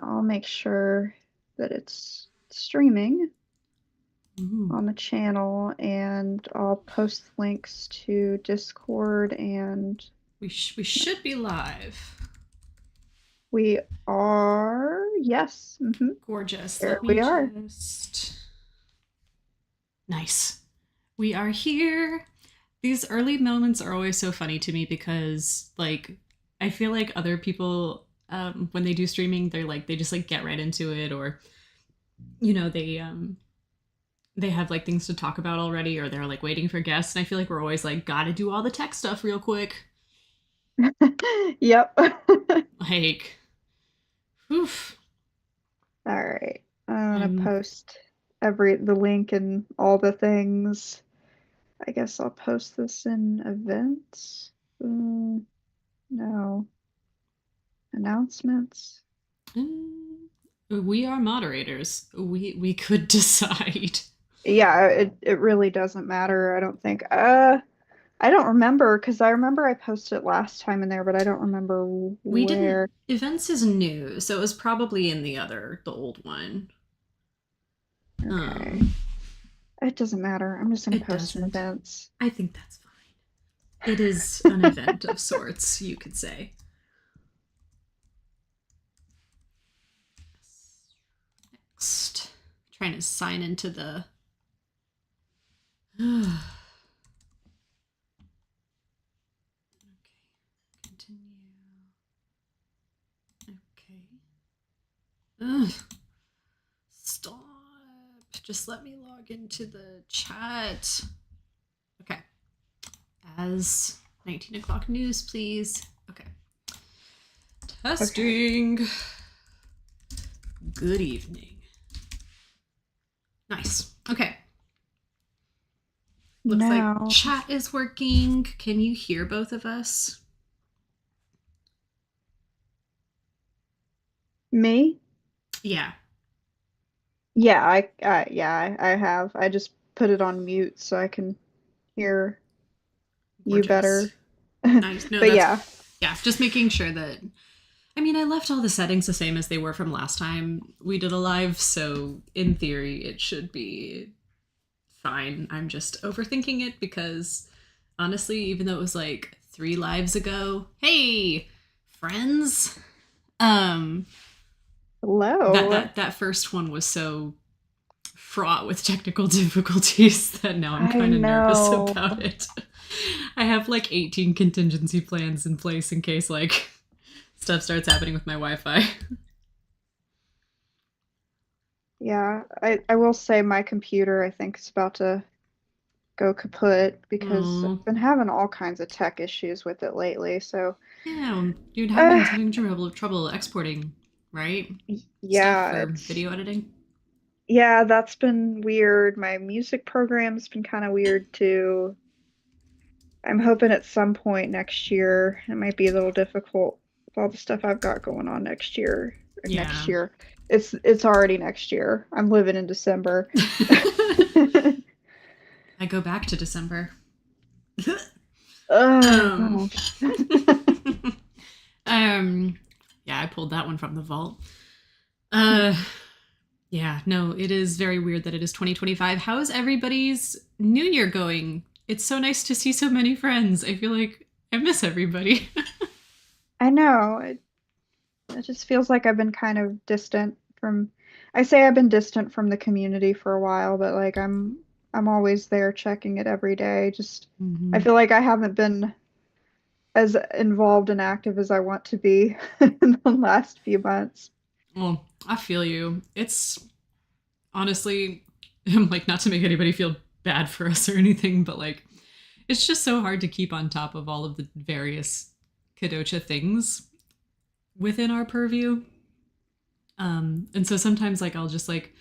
I'll make sure that it's streaming Ooh. on the channel, and I'll post links to Discord, and We should be live. we are, yes, Gorgeous. there Let me we are. just. Nice. We are here. These early moments are always so funny to me because, like, I feel like other people, when they do streaming, they just like get right into it, or you know, they have like things to talk about already, or they're like waiting for guests. And I feel like we're always like, gotta do all the tech stuff real quick. Yep. Like, oof. All right. I'm gonna I'm post the link and all the things. I guess I'll post this in events. No. Announcements. we are moderators. We could decide. Yeah, it really doesn't matter, I don't think. I don't remember because I remember I posted it last time in there, but I don't remember We didn't. where. Events is new, so it was probably in the old one. Okay. Um, It doesn't matter. I'm just gonna it post in doesn't. events. I think that's fine. It is an event of sorts, you could say. Next, trying to sign into the. Okay, continue. Okay. Ugh. Stop. Just let me log into the chat. Okay. As 19 o'clock news, please. Okay. Okay. Testing. Good evening. Nice. Okay. Looks like Now, chat is working. Can you hear both of us? me? Yeah. Yeah, I have. I just put it on mute so I can hear you Gorgeous. better. Nice. No, But that's, yeah. yeah, just making sure that. I mean, I left all the settings the same as they were from last time we did a live, so in theory, it should be fine. I'm just overthinking it because honestly, even though it was like 3 lives ago, hey, friends, um, that Hello. that that first one was so fraught with technical difficulties that now I'm I kind of nervous know. about it. I have like 18 contingency plans in place in case like stuff starts happening with my Wi-Fi. Yeah, I will say my computer, I think, is about to go kaput because Oh, I've been having all kinds of tech issues with it lately. So, yeah, well, dude, have been uh, having trouble exporting, right? Stuff yeah, for it's video editing. yeah, that's been weird. My music program's been kind of weird too. I'm hoping at some point next year, it might be a little difficult with all the stuff I've got going on next year. Next Yeah. year. It's already next year. I'm living in December. I go back to December. Oh um, gosh. um, yeah, I pulled that one from the vault. Uh, yeah, no, it is very weird that it is 2025. How is everybody's New Year going? It's so nice to see so many friends. I feel like I miss everybody. I know. It just feels like I've been kind of distant from I say I've been distant from the community for a while, but like I'm always there checking it every day. Just I Mm-hmm. feel like I haven't been as involved and active as I want to be in the last few months. Well, I feel you. It's honestly, like, not to make anybody feel bad for us or anything, but like, it's just so hard to keep on top of all of the various Kodocha things within our purview. And so sometimes, like, I'll just like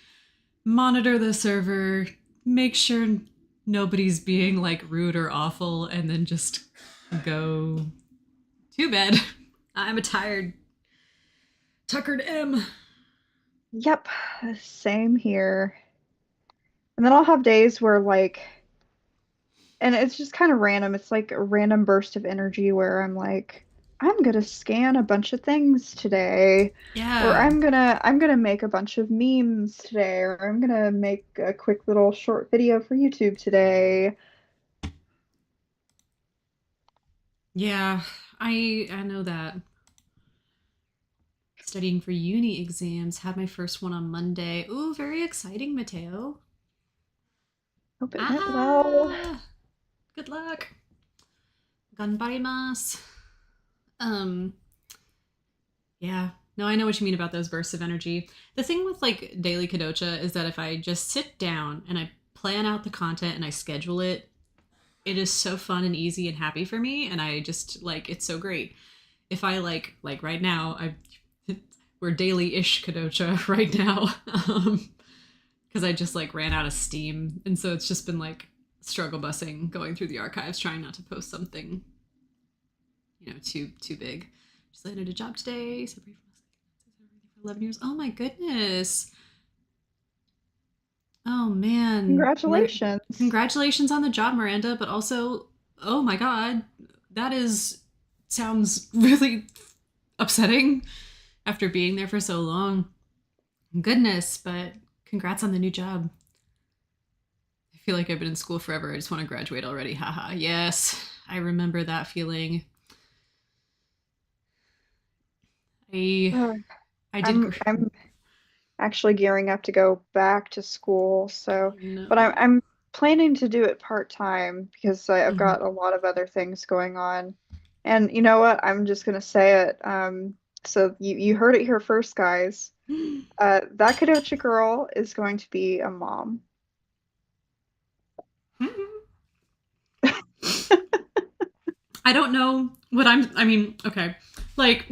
monitor the server, make sure nobody's being like rude or awful, and then just go to bed. I'm a tired, tuckered M. Yep, same here. And then I'll have days where like and it's just kind of random. It's like a random burst of energy where I'm like, I'm gonna scan a bunch of things today, or Yeah. I'm gonna make a bunch of memes today, or I'm gonna make a quick little short video for YouTube today. Yeah. I know that. Studying for uni exams. Had my first one on Monday. Ooh, very exciting, Mateo. Hope it went well. Ah, good luck. Ganbarimasu. Um, yeah. No, I know what you mean about those bursts of energy. The thing with like daily Kodocha is that if I just sit down and I plan out the content and I schedule it, it is so fun and easy and happy for me, and I just like it's so great. If I like right now, I we're daily ish Kodocha right now. Because I just like ran out of steam, and so it's just been like struggle bussing going through the archives trying not to post something too big. Just landed a job today, separated for 11 years. Oh my goodness. Oh man. Congratulations. Congratulations on the job, Miranda, but also, oh my god, that is sounds really upsetting after being there for so long. Goodness, but congrats on the new job. I feel like I've been in school forever. I just want to graduate already. Haha. Yes, I remember that feeling. I Uh, I did. I'm actually gearing up to go back to school, so Oh but no. I'm planning to do it part-time because I've Mhm. got a lot of other things going on. And you know what? I'm just gonna say it. So you heard it here first, guys. That Kadocha girl is going to be a mom. I don't know what I'm. I mean, okay, like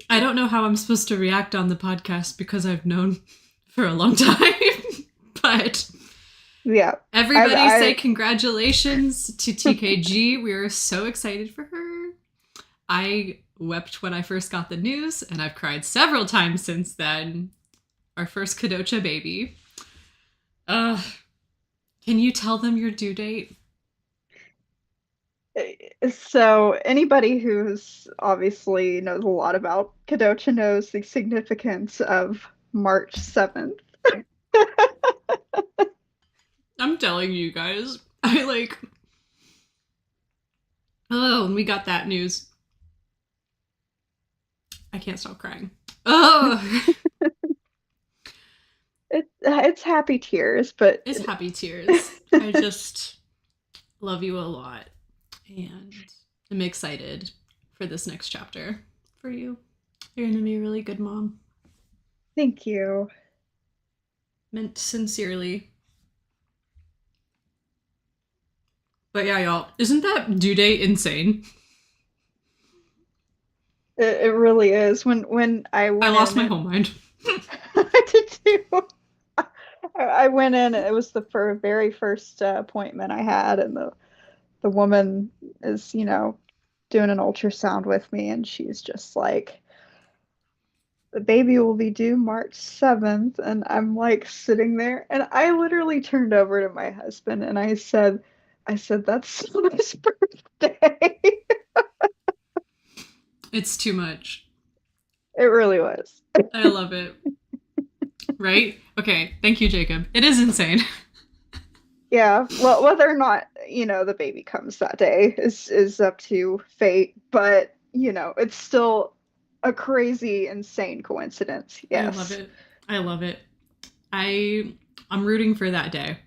I don't know how I'm supposed to react on the podcast because I've known for a long time. But Yeah. everybody say congratulations to TKG. We are so excited for her. I wept when I first got the news, and I've cried several times since then. Our first Kodocha baby. Uh, can you tell them your due date? So anybody who's obviously knows a lot about Kadocha knows the significance of March 7th. I'm telling you guys. I like. Oh, and we got that news. I can't stop crying. Oh, It's happy tears, but it's happy tears. I just love you a lot, and I'm excited for this next chapter for you. You're gonna be a really good mom. thank you. Meant sincerely. But yeah, y'all, isn't that due date insane? It really is. When I I went lost in, my whole mind. I did too. I went in. It was the very first appointment I had, and the woman is, doing an ultrasound with me, and she's just like, "The baby will be due March 7th," and I'm like sitting there, and I literally turned over to my husband, and I said, "That's Sona's birthday." It's too much. It really was. I love it. Right? Okay, thank you, Jacob. It is insane. Yeah, well, whether or not, the baby comes that day is up to fate, but, it's still a crazy, insane coincidence. I love Yes. it. I love it. I I'm rooting for that day.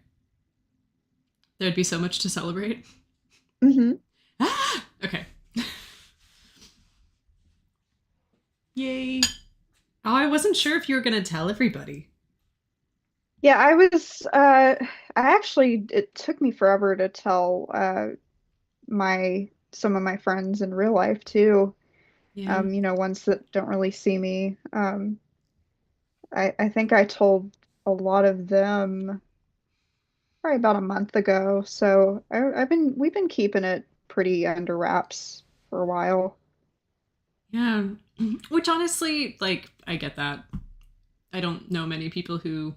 There'd be so much to celebrate. Hmm. Okay. Yay. Oh, I wasn't sure if you were going to tell everybody. Yeah, I actually, it took me forever to tell some of my friends in real life too. Yeah. Ones that don't really see me. I think I told a lot of them probably about a month ago. So we've been keeping it pretty under wraps for a while. Yeah. Which honestly, like, I get that. I don't know many people who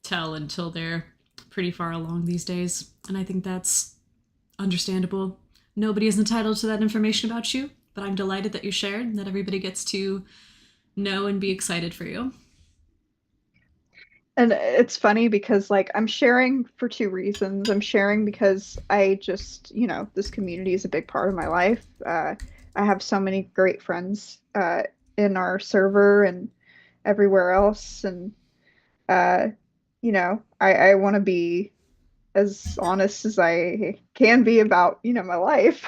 tell until they're pretty far along these days. And I think that's understandable. Nobody is entitled to that information about you, but I'm delighted that you shared, that everybody gets to know and be excited for you. And it's funny because like I'm sharing for two reasons. I'm sharing because I just, this community is a big part of my life. I have so many great friends in our server and everywhere else, and uh, I want to be as honest as I can be about, my life.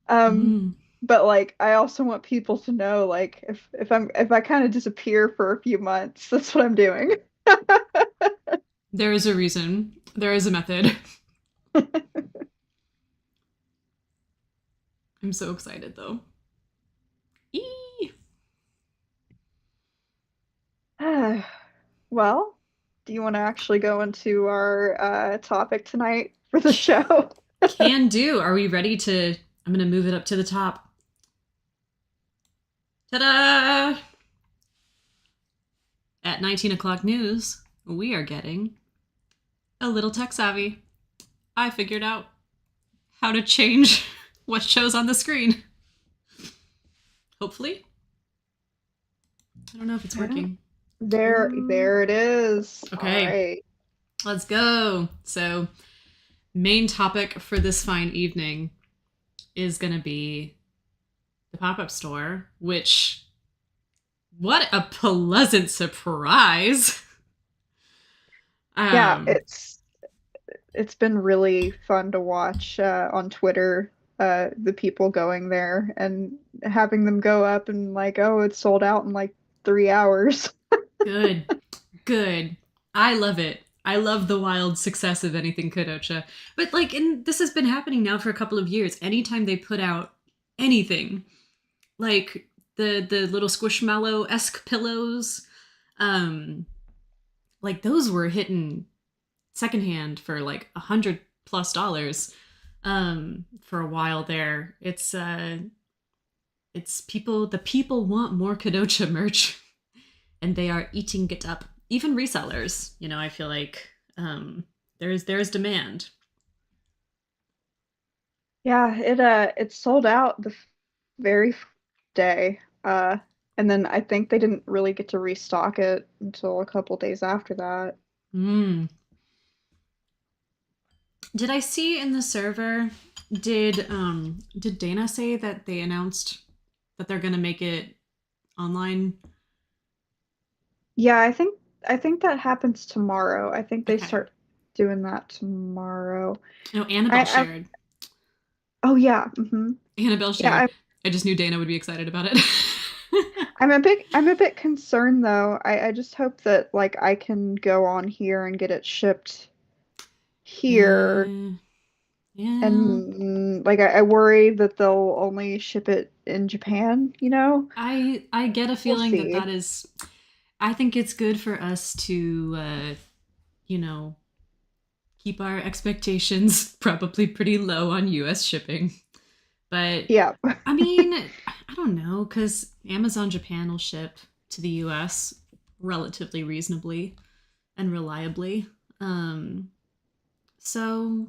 Um, Mm. but like I also want people to know like if I kind of disappear for a few months, that's what I'm doing. There is a reason. There is a method. I'm so excited though. Eee! Well, do you want to actually go into our topic tonight for the show? Can do. Are we ready to? I'm going to move it up to the top. Ta da! At 19 o'clock news, we are getting a little tech savvy. I figured out how to change what shows on the screen. Hopefully. I don't know if it's Yeah. working. Ooh. There it is. All Okay, right. let's go. So, main topic for this fine evening is going to be the pop up store, which, what a pleasant surprise. Yeah, Um, it's been really fun to watch on Twitter the people going there and having them go up and like, oh, it's sold out in like 3 hours. good, good. I love it. I love the wild success of anything Kodocha. But like, and this has been happening now for a couple of years. Anytime they put out anything, like the little squishmallow esque pillows, um, like those were hitting secondhand for like $100+ for a while there. It's people, the people want more Kodocha merch and they are eating it up. Even resellers, I feel like there's demand. Yeah, it sold out the very day. And then I think they didn't really get to restock it until a couple days after that. Mm. Did I see in the server? Did Dana say that they announced that they're gonna make it online? Yeah, I think that happens tomorrow. I think they Okay. start doing that tomorrow. No, Annabelle I shared. oh yeah, Annabelle yeah. shared. I just knew Dana would be excited about it. I'm a bit concerned though. I just hope that like I can go on here and get it shipped here, Yeah. Yeah. and like I worry that they'll only ship it in Japan, you know? I get a We'll feeling that see. that is. I think it's good for us to, you know, keep our expectations probably pretty low on U.S. shipping. But Yeah. I mean, I don't know, because Amazon Japan will ship to the US relatively reasonably and reliably. Um, so,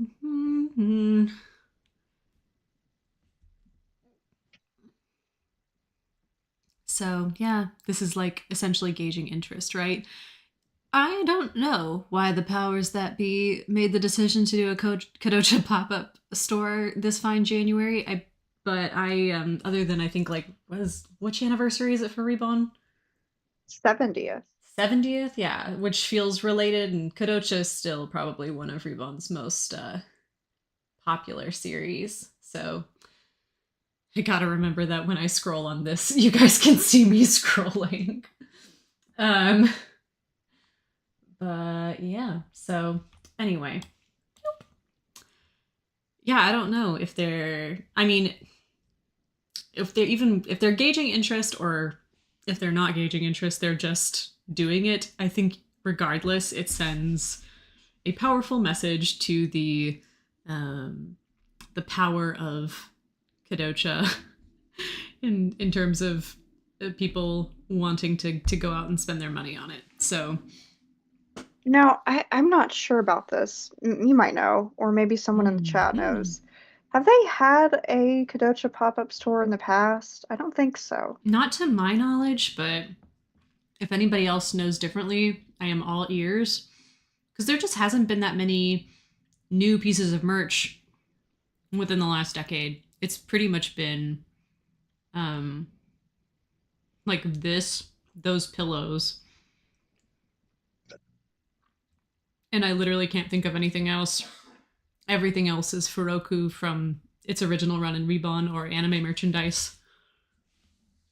so yeah, this is like essentially gauging interest, right? I don't know why the powers that be made the decision to do a Kodocha pop up store this fine January. But I other than I think like which anniversary is it for Reborn? 70th. 70th, yeah, which feels related, and Kodocha is still probably one of Reborn's most popular series. So I gotta remember that when I scroll on this, you guys can see me scrolling. Um, but yeah, so anyway, yeah, I don't know if they're, I mean, if they're gauging interest or if they're not gauging interest, they're just doing it. I think regardless, it sends a powerful message to um, the power of Kodocha in terms of people wanting to go out and spend their money on it. So, Now, I'm not sure about this. You might know, or maybe someone in the chat mm, knows. Have they had a Kodocha pop-up store in the past? I don't think so. Not to my knowledge, but if anybody else knows differently, I am all ears. Because there just hasn't been that many new pieces of merch within the last decade. It's pretty much been um, like those pillows, and I literally can't think of anything else. Everything else is Furoku from its original run in Reborn or anime merchandise.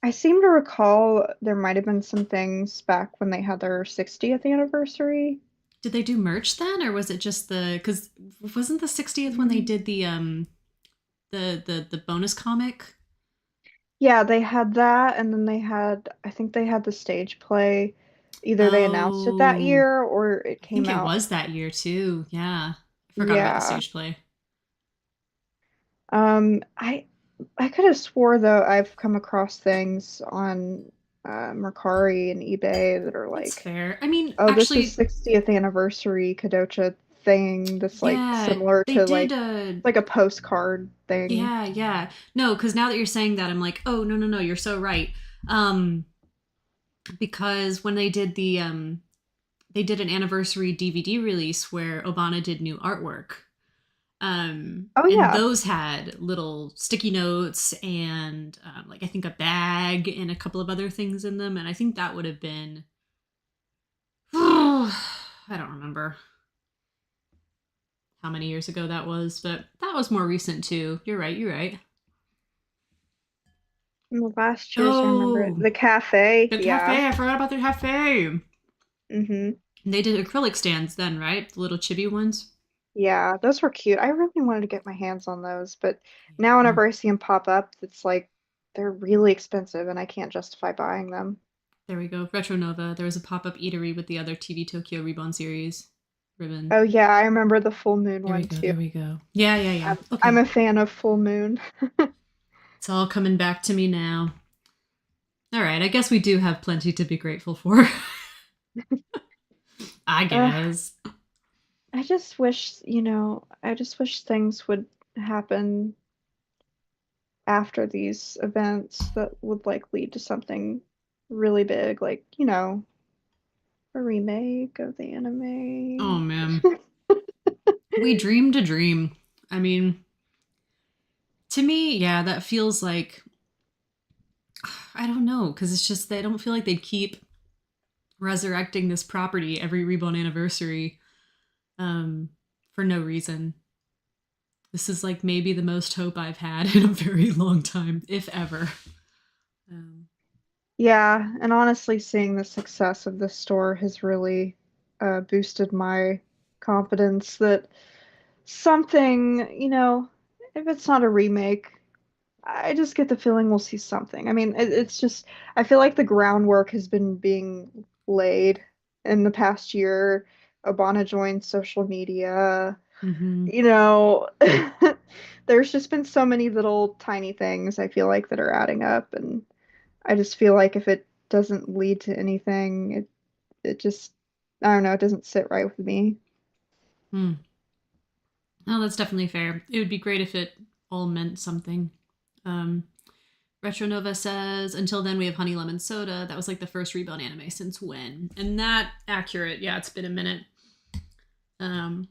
I seem to recall there might have been some things back when they had their 60th anniversary. Did they do merch then, or was it just the? Because wasn't the 60th when they Mm. did the bonus comic? Yeah, they had that, and then they had, I think they had the stage play. Either they announced it that Oh, year or it I came think it out. was that year too. Yeah, I forgot about the Yeah. stage play. Um, I I could have swore though I've come across things on Mercari and eBay that are That's like, fair. I mean, oh, this is actually, 60th anniversary Kodocha thing that's like yeah, similar they to did. like like a postcard thing. Yeah, yeah. No, because now that you're saying that, I'm like, oh no, no, no, you're so right. Um, because when they did an anniversary DVD release where Obana did new artwork. Oh And yeah. those had little sticky notes and like I think a bag and a couple of other things in them. And I think that would have been, I don't remember how many years ago that was, but that was more recent too. You're right. You're right. In the last year's I remember it. Oh, The cafe, the yeah. cafe. I forgot about the cafe. Hmm. And they did acrylic stands then, right? The little chibi ones. Yeah, those were cute. I really wanted to get my hands on those, but now Yeah. whenever I see them pop up, it's like they're really expensive and I can't justify buying them. There we go. Retro Nova. There was a pop up eatery with the other TV Tokyo Reborn series ribbon. Oh yeah, I remember the full moon There we one go. too. There we go. Yeah, yeah, yeah. I'm Okay. a fan of full moon. It's all coming back to me now. All right. I guess we do have plenty to be grateful for. I Uh, guess. I just wish, I just wish things would happen after these events that would like lead to something really big, like, a remake of the Oh, anime. man. We dreamed a dream. I mean, to me, yeah, that feels like, I don't know, because it's just, they don't feel like they'd keep resurrecting this property every Reborn anniversary um, for no reason. This is like maybe the most hope I've had in a very long time, if ever. Um, Yeah, and honestly, seeing the success of this store has really boosted my confidence that something, if it's not a remake, I just get the feeling we'll see something. I mean, it's just, I feel like the groundwork has been being laid in the past year. Obama joined social media, mhm. you know, there's just been so many little tiny things I feel like that are adding up, and I just feel like if it doesn't lead to anything, it just, I don't know, it doesn't sit right with me. Hmm. Oh, that's definitely fair. It would be great if it all meant something. Um, Retro Nova says, until then we have Honey Lemon Soda. That was like the first Rebound anime since when? And that accurate, yeah, it's been a minute. Um,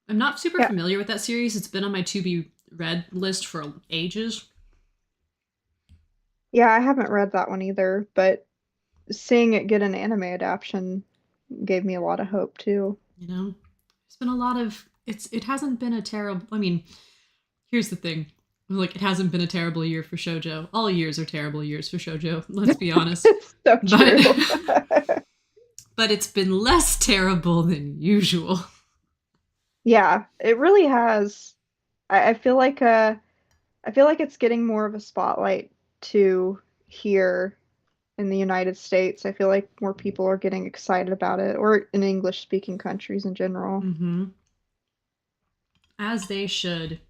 I'm not super Yeah, familiar with that series. It's been on my to be read list for ages. yeah, I haven't read that one either, but seeing it get an anime adaptation gave me a lot of hope too. You know, there's been a lot of it hasn't been a terrible. I mean, here's the thing. Like, it hasn't been a terrible year for shojo. All years are terrible years for shojo, let's be honest. It's so But true. but it's been less terrible than usual. Yeah, it really has. I feel like I feel like it's getting more of a spotlight to here in the United States. I feel like more people are getting excited about it, or in English speaking countries in general. Mm-hmm. As they should,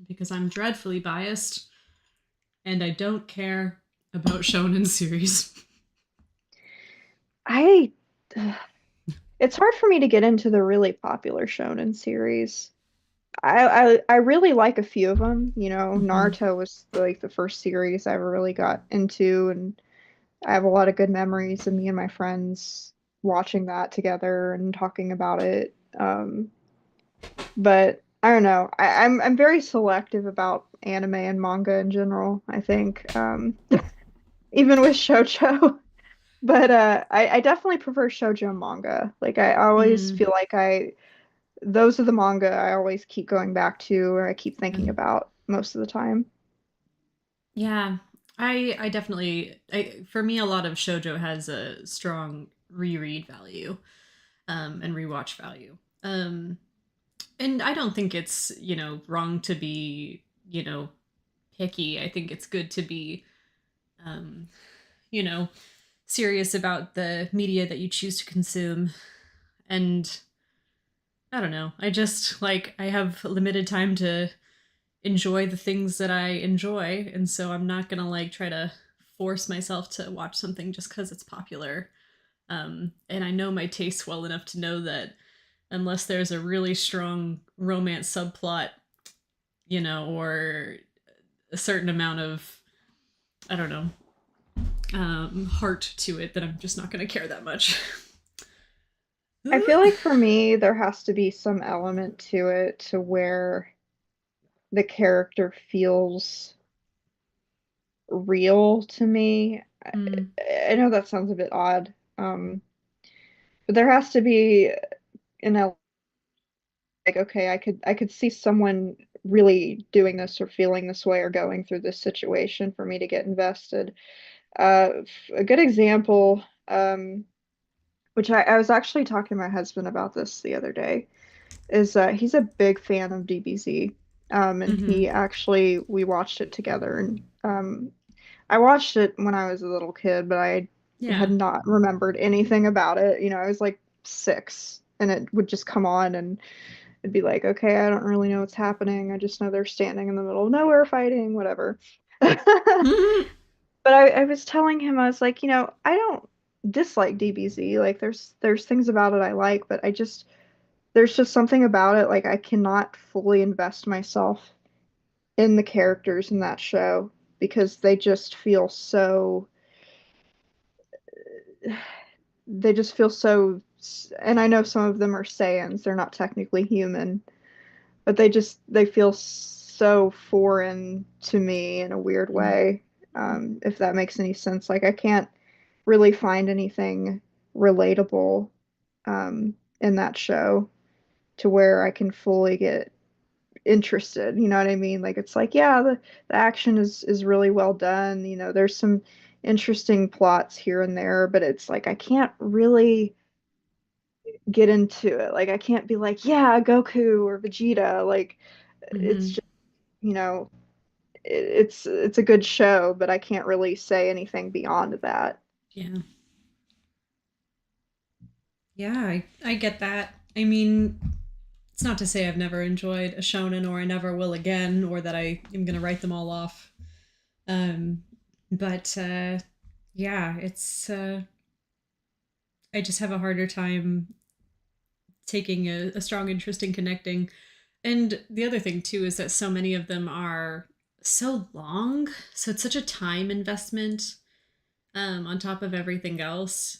because I'm dreadfully biased and I don't care about shonen series. I it's hard for me to get into the really popular shonen series. I really like a few of them. You know, Hmm. Naruto was like the first series I ever really got into, and I have a lot of good memories of me and my friends watching that together and talking about it. But I don't know. I'm very selective about anime and manga in general, I think. Even with shoujo. But I definitely prefer shoujo manga. Like I always Mm, feel like I those are the manga I always keep going back to or I keep yeah. thinking about most of the time. Yeah, I definitely for me a lot of shojo has a strong reread value and rewatch value. And I don't think it's, wrong to be, picky. I think it's good to be um you know, serious about the media that you choose to consume. And I don't know. I just like I have limited time to enjoy the things that I enjoy, and so I'm not gonna like try to force myself to watch something just because it's popular. And I know my tastes well enough to know that unless there's a really strong romance subplot, or a certain amount of, I don't know, heart to it, that I'm just not gonna care that much. I feel like for me there has to be some element to it to where the character feels real to me. Mm, I know that sounds a bit odd. But there has to be an element like, okay, I could see someone really doing this or feeling this way or going through this situation for me to get invested. A good example, which I was actually talking to my husband about this the other day, is he's a big fan of DBZ. And mm-hmm. he actually we watched it together and I watched it when I was a little kid, but I had Yeah. not remembered anything about it. You know, I was like 6 and it would just come on and it'd be like, okay, I don't really know what's happening. I just know they're standing in the middle of nowhere fighting, whatever. But I was telling him, I was like, I don't dislike DBZ. Like there's things about it I like, but there's just something about it like I cannot fully invest myself in the characters in that show because they just feel so, and I know some of them are Saiyans, they're not technically human, but they feel so foreign to me in a weird way. If that makes any sense. Like I can't really find anything relatable in that show to where I can fully get interested. You know what I mean? Like it's like, yeah, the action is really well done. You know, there's some interesting plots here and there, but it's like I can't really get into it. Like I can't be like, yeah, Goku or Vegeta. Like it's Mm-hmm. just, you know, it's a good show, but I can't really say anything beyond that. Yeah. Yeah, I get that. I mean, it's not to say I've never enjoyed a shonen or I never will again or that I am going to write them all off. Um, but yeah, I just have a harder time taking a strong interest in connecting. And the other thing too is that so many of them are so long, so it's such a time investment on top of everything else.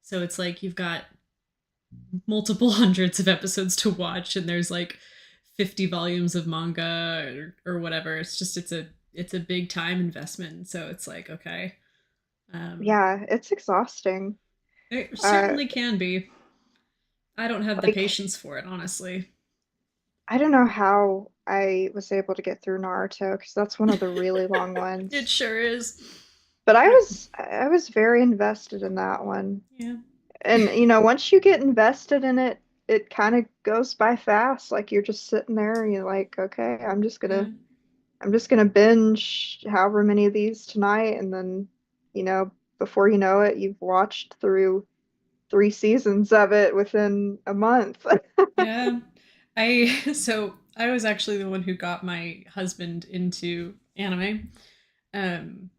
So it's like you've got multiple hundreds of episodes to watch, and there's like 50 volumes of manga or whatever. It's a big time investment. So it's like, okay. Um, Yeah, it's exhausting. it Uh, certainly can be. I don't have the like patience for it, honestly. I don't know how I was able to get through Naruto because that's one of the really long It ones. sure is. But I I, was I was very invested in that one. yeah. And once you get invested in it, it kind of goes by fast. Like you're just sitting there and you're like, okay, Yeah. I'm just gonna binge however many of these tonight, and then, you know, before you know it, you've watched through 3 seasons of it within a month. Yeah. So I was actually the one who got my husband into anime. Um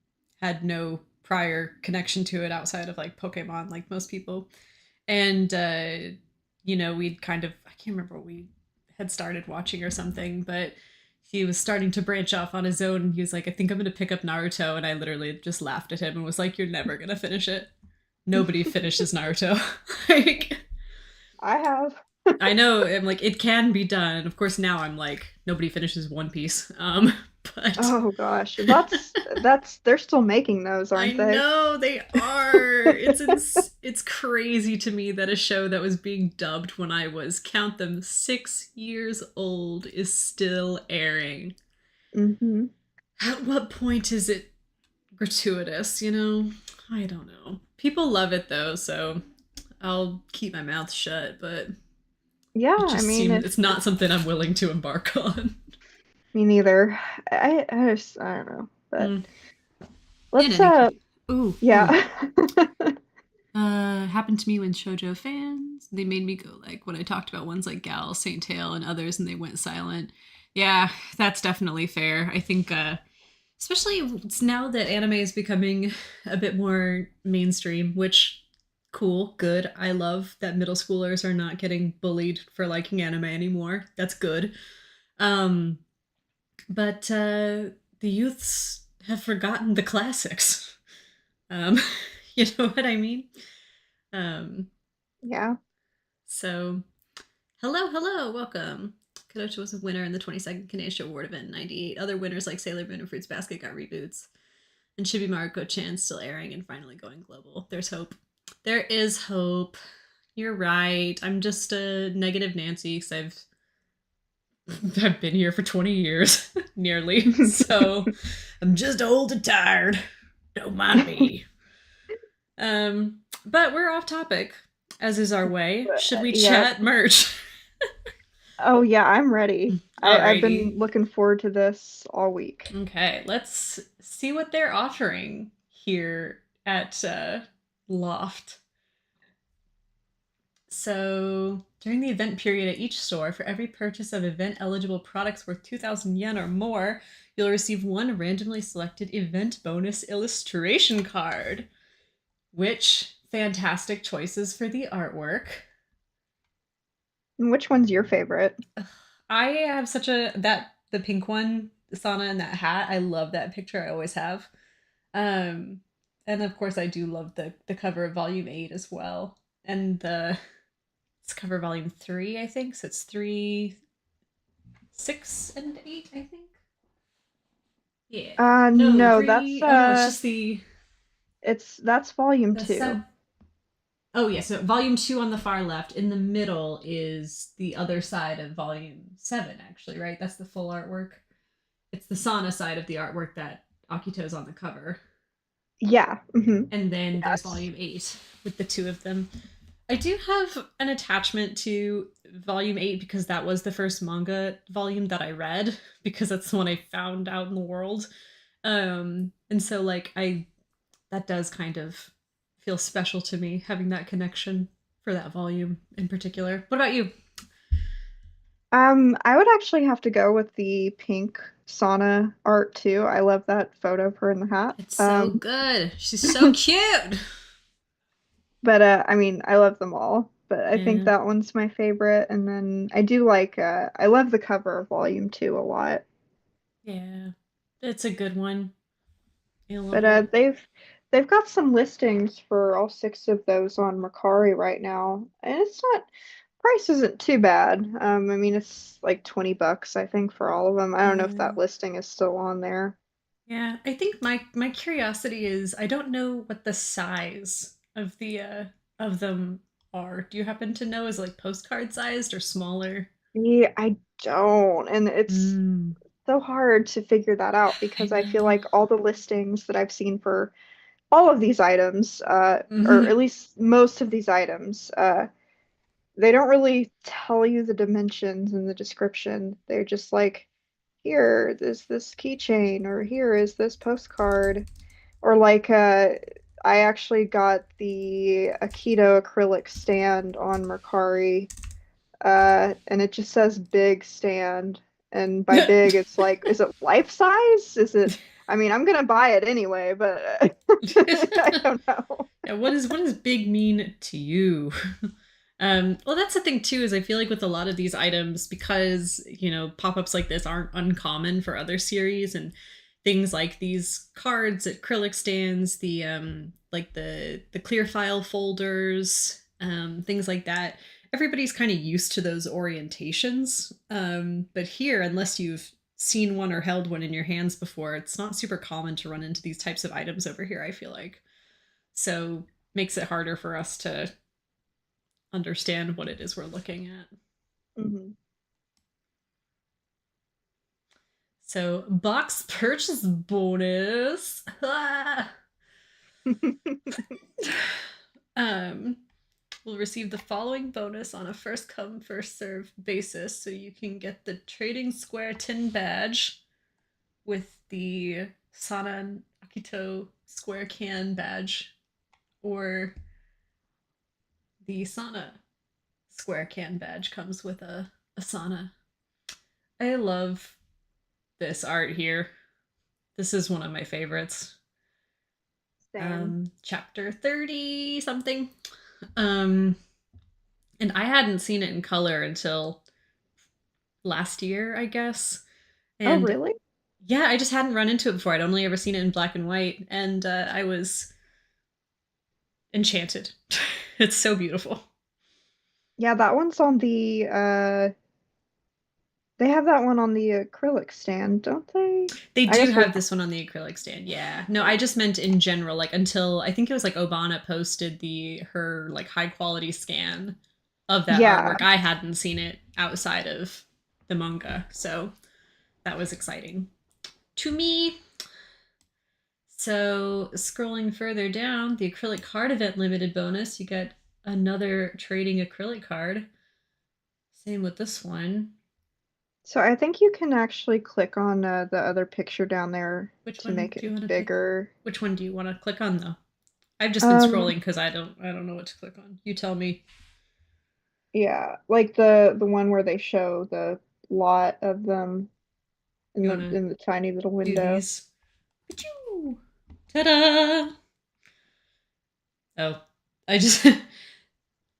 had no prior connection to it outside of like Pokemon like most people. And we'd kind of, I can't remember what we had started watching or something, but he was starting to branch off on his own. And he was like, I think I'm going to pick up Naruto. And I literally just laughed at him and was like, you're never going to finish it. Nobody finishes Naruto. Like, I have. I know, I'm like, it can be done. Of course, now I'm like, nobody finishes One Piece. But Oh gosh, that's they're still making those, I aren't they? know they are. It's crazy to me that a show that was being dubbed when I was, count them, 6 years old is still airing. Hmm. At what point is it gratuitous? I don't know. People love it though, so I'll keep my mouth shut. But Yeah, it I just mean seems it's it's not something I'm willing to embark on. me neither. I don't know, but Mm. In let's any case, ooh, ooh. yeah. Happened to me when shoujo fans. They made me go like when I talked about ones like Gal, Saint Tail, and others, and they went silent. Yeah, that's definitely fair. I think, especially now that anime is becoming a bit more mainstream, which cool, good. I love that middle schoolers are not getting bullied for liking anime anymore. That's good. Um, but the youths have forgotten the classics. Um, you know what I mean? Um, Yeah. so, hello, hello, welcome. Kodocha was a winner in the 22nd Kanesha Award event in 98. Other winners like Sailor Moon and Fruits Basket got reboots. And Chibi Maruko Chan still airing and finally going global. There's hope. There is hope. You're right. I'm just a negative Nancy because I've been here for 20 years, nearly. So I'm just old and tired. Don't mind me. But we're off topic, as is our way. Should we Yeah. chat merch? Oh yeah, I'm ready. I've Alrighty. been looking forward to this all week. Okay, let's see what they're offering here at Loft. So, during the event period at each store, for every purchase of event eligible products worth 2,000 yen or more, you'll receive one randomly selected event bonus illustration card. Which fantastic choices for the artwork. And which one's your favorite? I have such a that the pink one, Sana and that hat. I love that picture. I always have. Um, and of course, I do love the cover of Volume 8 as well, and the it's cover Volume 3, I think. So it's 3, 6, and 8, I think. Yeah. No, No, 3. Oh no, it's just that's volume the 2. sub. Oh yeah, so volume 2 on the far left. In the middle is the other side of volume 7, actually, right? That's the full artwork. It's the Sana side of the artwork that Akito's on the cover. Yeah. And then there's Yes. volume 8 with the two of them. I do have an attachment to volume 8 because that was the first manga volume that I read, because that's the one I found out in the world. And so like I that does kind of feel special to me, having that connection for that volume in particular. What about you? I would actually have to go with the pink sauna art too. I love that photo of her in the hat. It's so good. She's so cute. But I mean, I love them all. But I think Yeah. that one's my favorite. And then I do like I love the cover of Volume 2 a lot. Yeah. It's a good one. I love But it. they've got some listings for all six of those on Mercari right now. And it's not price isn't too bad. I mean it's like $20 I think for all of them. I don't know if Yeah. that listing is still on there. Yeah. I think my curiosity is I don't know what the size of them are. Do you happen to know, is it like postcard sized or smaller? Yeah, I don't. And it's Mm. so hard to figure that out I because I feel know. like all the listings that I've seen for all of these items, or at Hmm. least most of these items, they don't really tell you the dimensions in the description. They're just like, here is this keychain, or here is this postcard, or like, I actually got the Aikido acrylic stand on Mercari, and it just says big stand. And by big, it's like, is it life size? Is it? I mean, I'm gonna buy it anyway, but I don't know. Yeah, what does big mean to you? Well, that's the thing too, is I feel like with a lot of these items, because, pop-ups like this aren't uncommon for other series, and things like these cards, acrylic stands, the like the clear file folders, things like that. Everybody's kind of used to those orientations. But here, unless you've seen one or held one in your hands before, it's not super common to run into these types of items over here, I feel like. So makes it harder for us to understand what it is we're looking at. Hmm. So, box purchase bonus. um, will receive the following bonus on a first come, first serve basis. So, you can get the Trading Square tin badge with the Sana and Akito square can badge, or the Sana square can badge comes with a Asana. I love this art here. This is one of my favorites. Same. Chapter 30 something. Um, and I hadn't seen it in color until last year, I guess. Oh, And really? yeah, I just hadn't run into it before. I'd only ever seen it in black and white, and I was enchanted. It's so beautiful. Yeah, that one's on they have that one on the acrylic stand, don't they? They I do guess we're have this one on the acrylic stand. Yeah. No, I yeah. just meant in general, like until I think it was like Obana posted the her like high quality scan of that Yeah. artwork. I hadn't seen it outside of the manga. So that was exciting to me. So scrolling further down, the acrylic card event limited bonus, you get another trading acrylic card. Same with this one. So I think you can actually click on the other picture down there Which to one make do you it want to pick? bigger. Which one do you want to click on though? I've just been Um, scrolling because I don't know what to click on. You tell me. yeah, like the one where they show the lot of them You want to in the tiny little do window. these? Ta-da! Oh, I just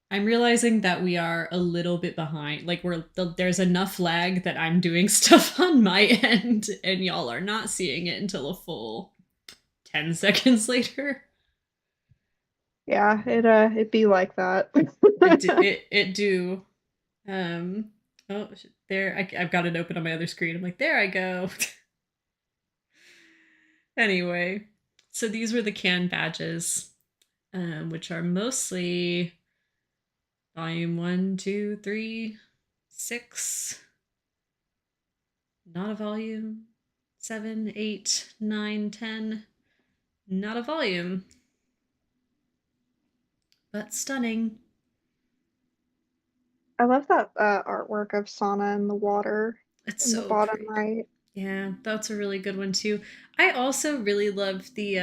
I'm realizing that we are a little bit behind. Like there's enough lag that I'm doing stuff on my end, and y'all are not seeing it until a full 10 seconds later. Yeah, it'd be like that. It do. Um. Oh, there. I've got it open on my other screen. I'm like, there I go. Anyway, so these were the can badges, which are mostly volume one, two, three, six, not a volume, seven, eight, nine, 10, not a volume, but stunning. I love that artwork of Sana in the water It's in the so bottom pretty. right. Yeah, that's a really good one too. I also really love the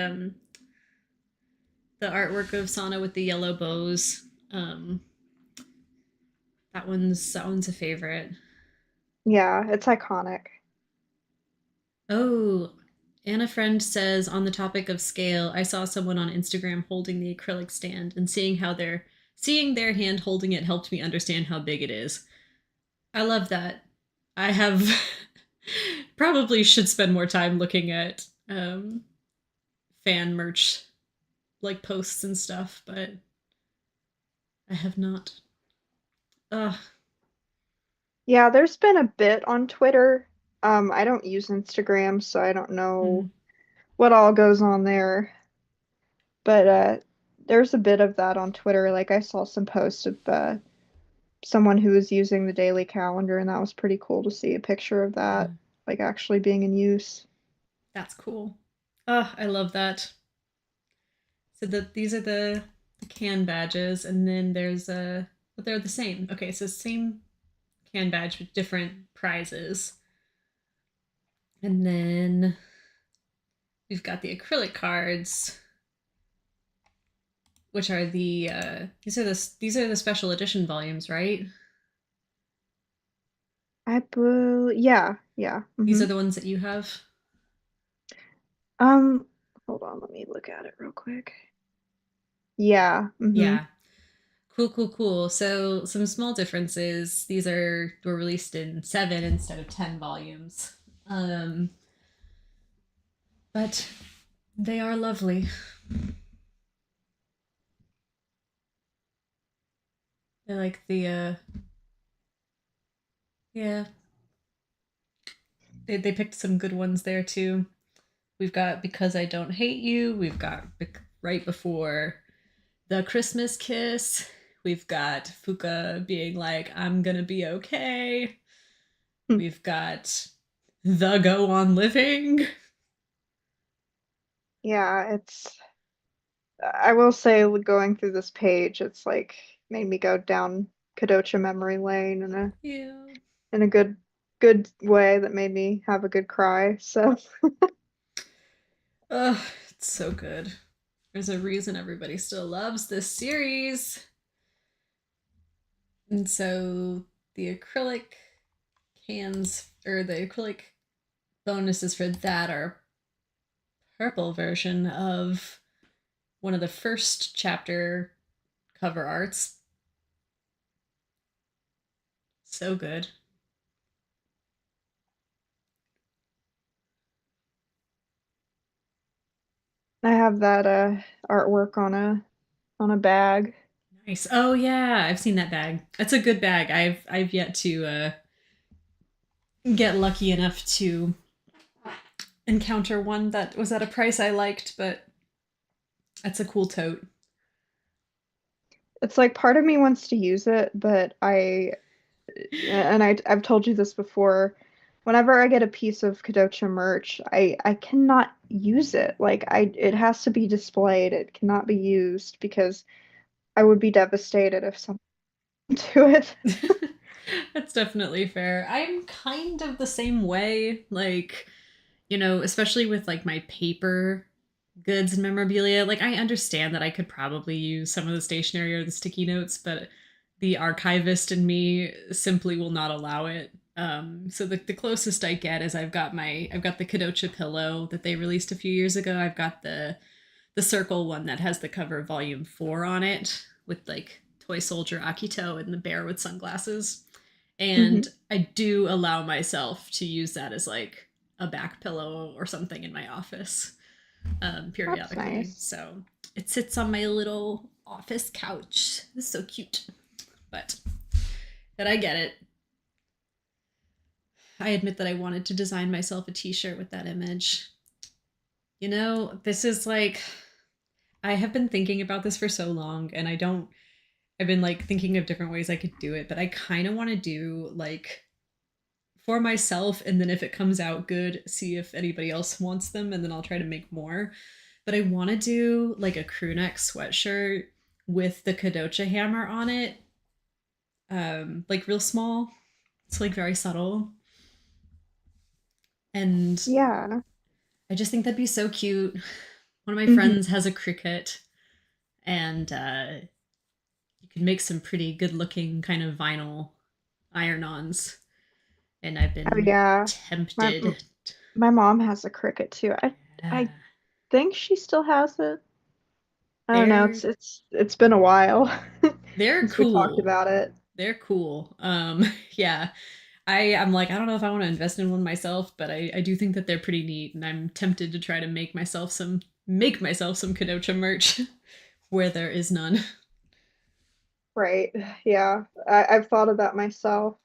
artwork of Sana with the yellow bows. Um, that one's a favorite. Yeah, it's iconic. Oh, Anna Friend says on the topic of scale, I saw someone on Instagram holding the acrylic stand, and seeing their hand holding it helped me understand how big it is. I love that. I have probably should spend more time looking at fan merch like posts and stuff, but I have not. Ugh. Yeah, there's been a bit on Twitter. I don't use Instagram, so I don't know Mm. what all goes on there. But there's a bit of that on Twitter. Like I saw some posts of someone who was using the daily calendar, and that was pretty cool to see a picture of Yeah, that, like actually being in use. that's cool. I love that. So these are the can badges, and then there's a but they're the same. Okay, so same can badge with different prizes, and then we've got the acrylic cards, which are these are the special edition volumes, right? Yeah, yeah. These Hmm. are the ones that you have. Um, hold on, let me look at it real quick. Yeah. Hmm. Yeah, Cool, cool, cool. So some small differences. These were released in 7 instead of 10 volumes. Um, but they are lovely. I like the yeah. They picked some good ones there too. We've got Because I Don't Hate You. We've got right before The Christmas Kiss. We've got Fuka being like, I'm gonna be okay. We've got The Go On Living. Yeah, I will say going through this page, it's like made me go down Kodocha memory lane Yeah. in a good way that made me have a good cry. So Ugh, it's so good. There's a reason everybody still loves this series. And so the acrylic cans, or the acrylic bonuses for that, are purple version of one of the first chapter cover arts. So good. I have that artwork on a bag. Nice. Oh yeah, I've seen that bag. That's a good bag. I've yet to get lucky enough to encounter one that was at a price I liked, but that's a cool tote. It's like part of me wants to use it, but I've told you this before. Whenever I get a piece of Kodocha merch, I cannot use it. Like it has to be displayed. It cannot be used because I would be devastated if something to it. That's definitely fair. I'm kind of the same way. Like, especially with like my paper goods and memorabilia, like I understand that I could probably use some of the stationery or the sticky notes, but the archivist in me simply will not allow it. So the closest I get is I've got the Kodocha pillow that they released a few years ago. I've got the circle one that has the cover of volume 4 on it with like toy soldier Akito and the bear with sunglasses. And Hmm. I do allow myself to use that as like a back pillow or something in my office That's periodically. nice. So it sits on my little office couch. It's so cute. But I get it. I admit that I wanted to design myself a t shirt with that image. This is like, I have been thinking about this for so long, and I've been like thinking of different ways I could do it, but I kind of want to do like for myself, and then if it comes out good, see if anybody else wants them, and then I'll try to make more. But I want to do like a crew neck sweatshirt with the Kodocha hammer on it, like real small. It's like very subtle, and Yeah. I just think that'd be so cute. One of my Hmm. friends has a Cricut, and you could make some pretty good looking kind of vinyl iron-ons, and I've Oh been yeah. My tempted. my mom has a Cricut too. I Yeah. think she still has it. I don't know. they're It's been a while they're since we talked cool. about it. They're cool. Yeah. I'm like, I don't know if I want to invest in one myself, but I do think that they're pretty neat, and I'm tempted to try to make myself some Kodocha merch where there is none. Right. Yeah. I've thought of that myself.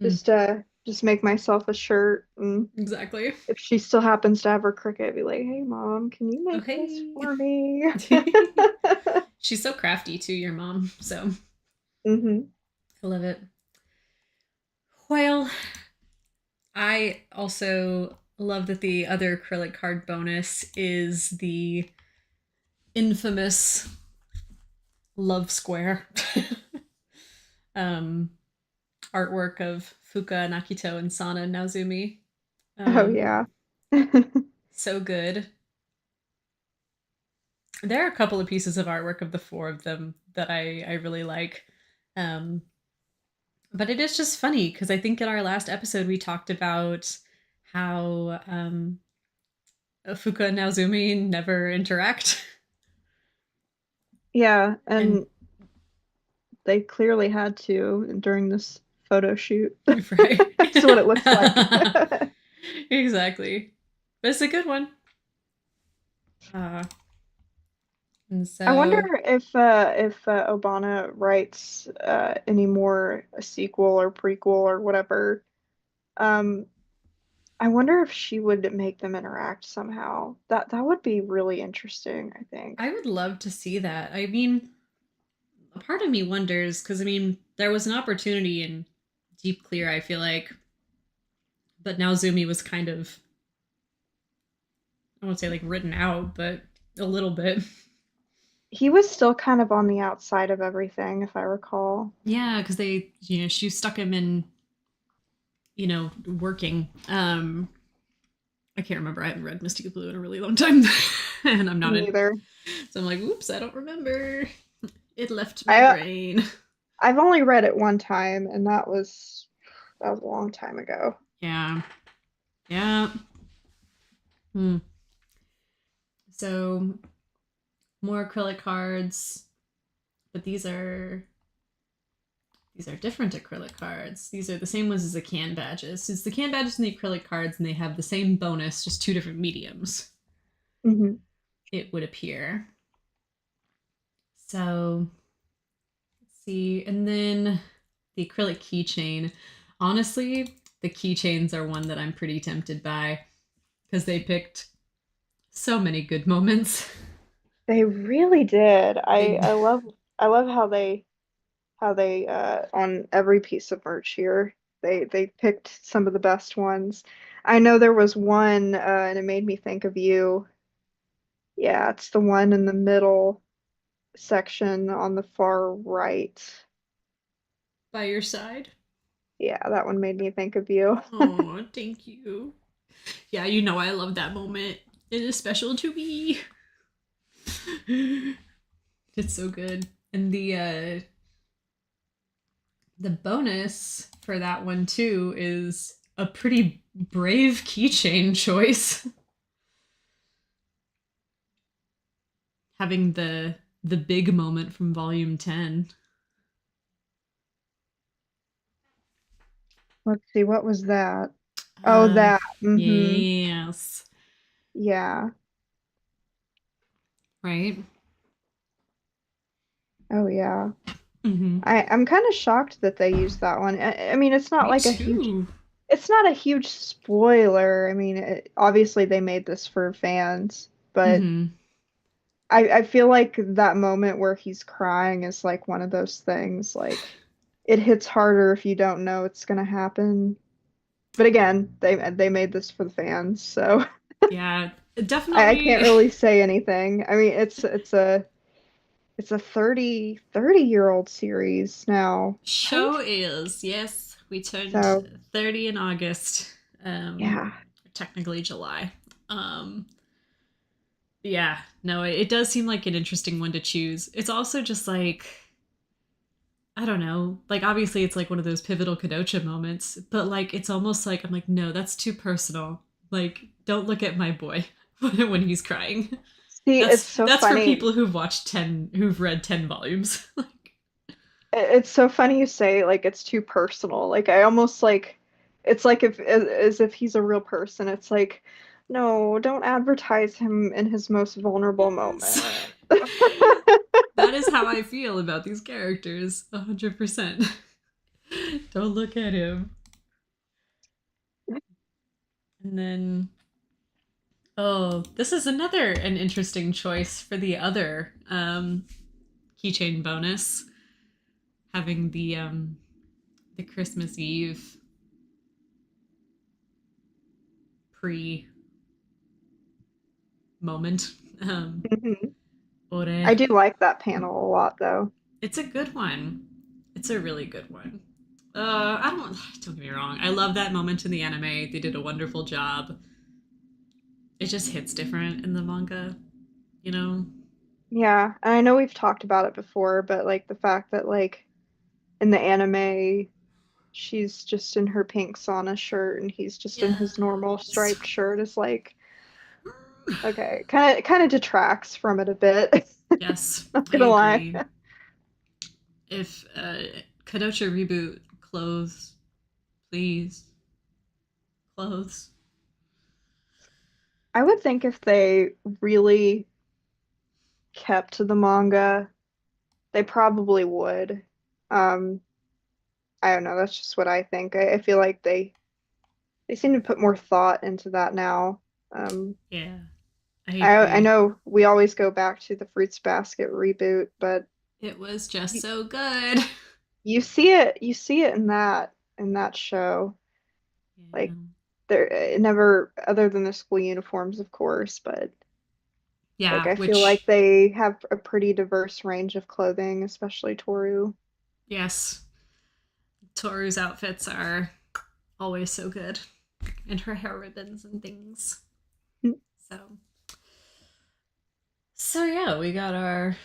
Mm, Just make myself a shirt, and exactly. if she still happens to have her Cricut, be like, "Hey mom, can you make this Okay. for me?" She's so crafty too, your mom. So Hmm. I love it. Well, I also love that the other acrylic card bonus is the infamous love square um, artwork of Fuka, Nakito, and Sana and Naozumi. Oh Um, yeah. so good. There are a couple of pieces of artwork of the four of them that I really like. Um, but it is just funny because I think in our last episode we talked about how Fuka and Naozumi never interact. Yeah, And and they clearly had to during this photo shoot. Right. That's what it looks like. Exactly. But it's a good one. Uh, and I wonder so if Obama writes any more a sequel or prequel or whatever. Um, I wonder if she would make them interact somehow. That would be really interesting, I think. I would love to see that. I mean, a part of me wonders because I mean, there was an opportunity in Deep Clear, I feel like, but now Zumi was kind of, I won't say like written out, but a little bit. He was still kind of on the outside of everything, if I recall. Yeah, because they, she stuck him in, working. I can't remember. I haven't read Mystic Blue in a really long time, and I'm not in. Neither. So I'm like, oops, I don't remember. It left my I brain. I've only read it one time, and that was a long time ago. Yeah, yeah. Hmm. So more acrylic cards, but these are different acrylic cards. These are the same ones as the can badges. It's the can badges and the acrylic cards, and they have the same bonus, just two different mediums. Hmm. It would appear. So let's see, and then the acrylic keychain. Honestly, the keychains are one that I'm pretty tempted by because they picked so many good moments. They really did. They I love how they on every piece of merch here they picked some of the best ones. I know there was one and it made me think of you. Yeah, it's the one in the middle section on the far right. by your side. Yeah, that one made me think of you. Oh, thank you. Yeah, you know I love that moment. It is special to me. It's so good. And the bonus for that one too is a pretty brave keychain choice. Having the big moment from volume 10. Let's see, what was that? Oh, Uh that. Mm-hmm. yes. Yeah. Right? Oh, yeah. Mhm. I'm kind of shocked that they used that one. I mean, Me too. it's not a huge spoiler. I mean, obviously they made this for fans, but Mhm. I feel like that moment where he's crying is like one of those things. Like, it hits harder if you don't know it's gonna happen. But again, they made this for the fans, so Yeah, I can't definitely. really say anything. I mean, it's a 30-year-old series now, right? Show is, yes, we turned So 30 in August. Um, yeah. Technically July. Um, yeah, no, it does seem like an interesting one to choose. It's also just like, I don't know, like obviously it's like one of those pivotal Kodocha moments, but like it's almost like I'm like, no, that's too personal. Like, don't look at my boy when he's crying. See, it's so That's for funny. people who've read 10 volumes. Like, It's so funny you say like it's too personal. Like I almost like it's like if as if he's a real person. It's like, no, don't advertise him in his most vulnerable yes. moment. That is how I feel about these characters, 100%. Don't look at him. And then, oh, this is an interesting choice for the other keychain bonus, having the Christmas Eve pre moment. Mhm. Ore. I do like that panel a lot though. It's a good one. It's a really good one. I don't get me wrong. I love that moment in the anime. They did a wonderful job. It just hits different in the manga, you know? Yeah, and I know we've talked about it before, but like the fact that like in the anime she's just in her pink sauna shirt and he's just in his normal Yes. striped shirt is like okay, kind of detracts from it a bit. Yes, Not I gonna lie. agree. If Kodocha reboot clothes, please, clothes. I would think if they really kept to the manga, they probably would. Um, I don't know, that's just what I think. I feel like they seem to put more thought into that now. Um, Yeah, I I agree. know we always go back to the Fruits Basket reboot, but It was just you, so good. you see it in that show. Yeah. Like there it never other than the school uniforms, of course, but like Yeah, I feel like which, they have a pretty diverse range of clothing, especially Toru. yes, Toru's outfits are always so good. And her hair ribbons and things. So, so yeah, we got our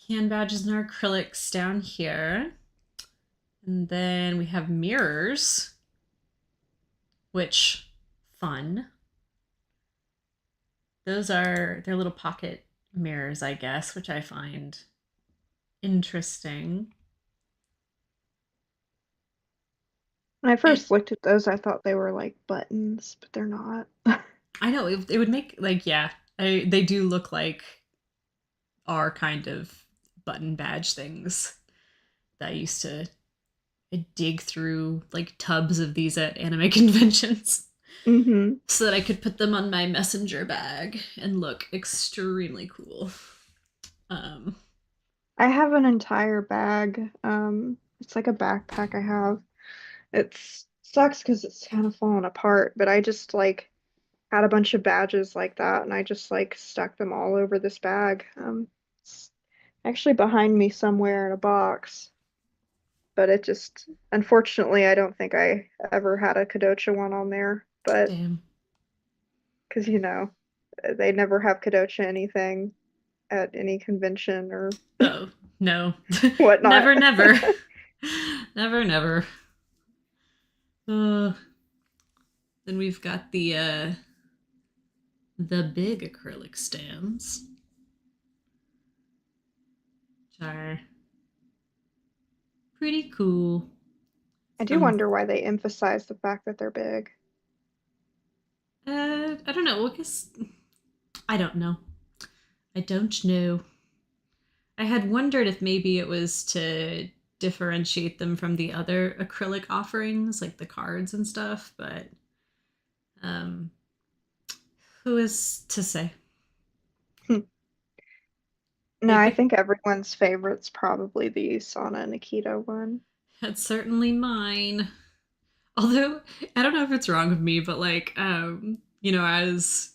can badges and our acrylics down here. And then we have mirrors, which fun. Those are their little pocket mirrors, I guess, which I find interesting. When I And first looked at those, I thought they were like buttons, but they're not. I know it would make like yeah, they do look like our kind of button badge things that I used to dig through like tubs of these at anime conventions hmm so that I could put them on my messenger bag and look extremely cool. Um, I have an entire bag. It's like a backpack I have. It's sucks because it's kind of falling apart, but I just like had a bunch of badges like that, and I just like stuck them all over this bag. It's actually behind me somewhere in a box, but it just unfortunately I don't think I ever had a Kodocha one on there, but damn. because they never have Kodocha anything at any convention or Oh no, whatnot. never, never, never, never. Uh, then we've got the big acrylic stands, which are pretty cool. I do Some wonder why they emphasize the fact that they're big. I don't know. I guess I don't know. I don't know. I had wondered if maybe it was to differentiate them from the other acrylic offerings, like the cards and stuff, but um, who is to say? No, They I picked think everyone's favorite's probably the Sana Nikita one. That's certainly mine. Although I don't know if it's wrong of me, but like as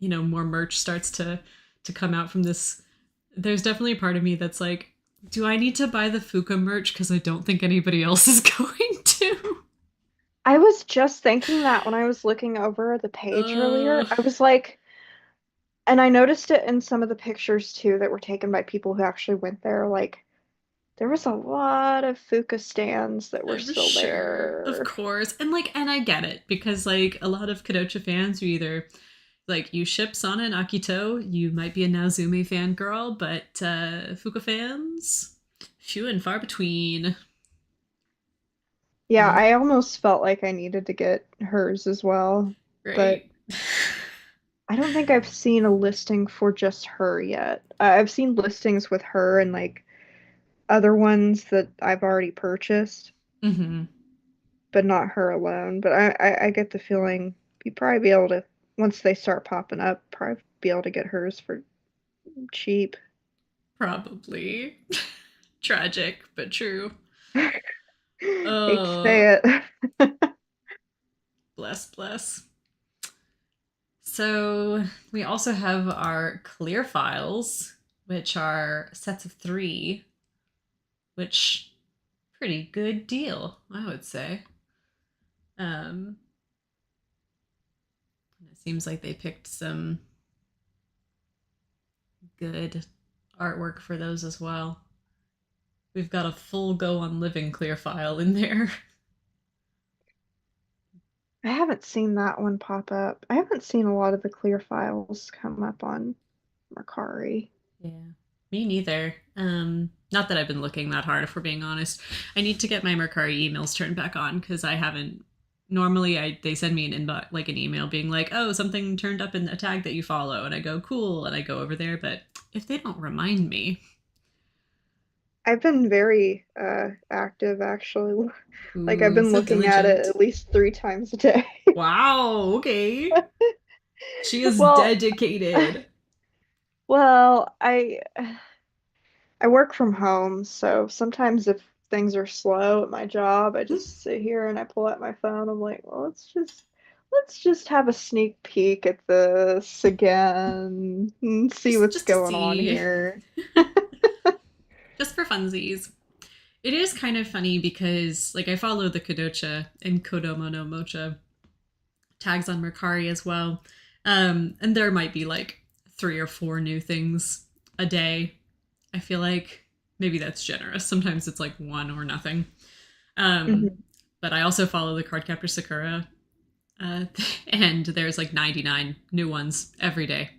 more merch starts to come out from this, there's definitely a part of me that's like, do I need to buy the Fuka merch because I don't think anybody else is going to? I was just thinking that when I was looking over the page Uh, earlier. I was like, and I noticed it in some of the pictures too that were taken by people who actually went there. Like, there was a lot of Fuka stands that were I'm still sure, of there. course, and I get it because like a lot of Kodocha fans are either like you ship Sana and Akito, you might be a Naozume fangirl, but Fuka fans, few and far between. Yeah, Uh, I almost felt like I needed to get hers as well, but right. I don't think I've seen a listing for just her yet. I've seen listings with her and like other ones that I've already purchased, Mm-hmm. but not her alone. But I get the feeling you'd probably be able to, once they start popping up, probably be able to get hers for cheap. Probably. Tragic, but true. Hate to Uh, say it. bless, bless. So we also have our clear files, which are sets of three, which pretty good deal, I would say. Um, it seems like they picked some good artwork for those as well. We've got a full go on living clear file in there. I haven't seen that one pop up. I haven't seen a lot of the clear files come up on Mercari. Yeah, me neither. Not that I've been looking that hard, if we're being honest. I need to get my Mercari emails turned back on because I haven't. Normally, they send me an inbox, like an email, being like, "Oh, something turned up in a tag that you follow," and I go, "Cool," and I go over there. But if they don't remind me, I've been very active actually. Like I've ooh, been so looking at it diligent. at least 3 times a day. Wow. Okay, she is Well, dedicated. well, I work from home, so sometimes if things are slow at my job, I just sit here and I pull out my phone. I'm like, well, let's just have a sneak peek at this again and see what's Just to going on see, here. just for funsies. It is kind of funny because, like, I follow the Kodocha and Kodomo no Mocha tags on Mercari as well. And there might be like 3 or 4 new things a day. I feel like maybe that's generous. Sometimes it's like one or nothing. Um, Mhm. but I also follow the Cardcaptor Sakura, uh, and there's like 99 new ones every day.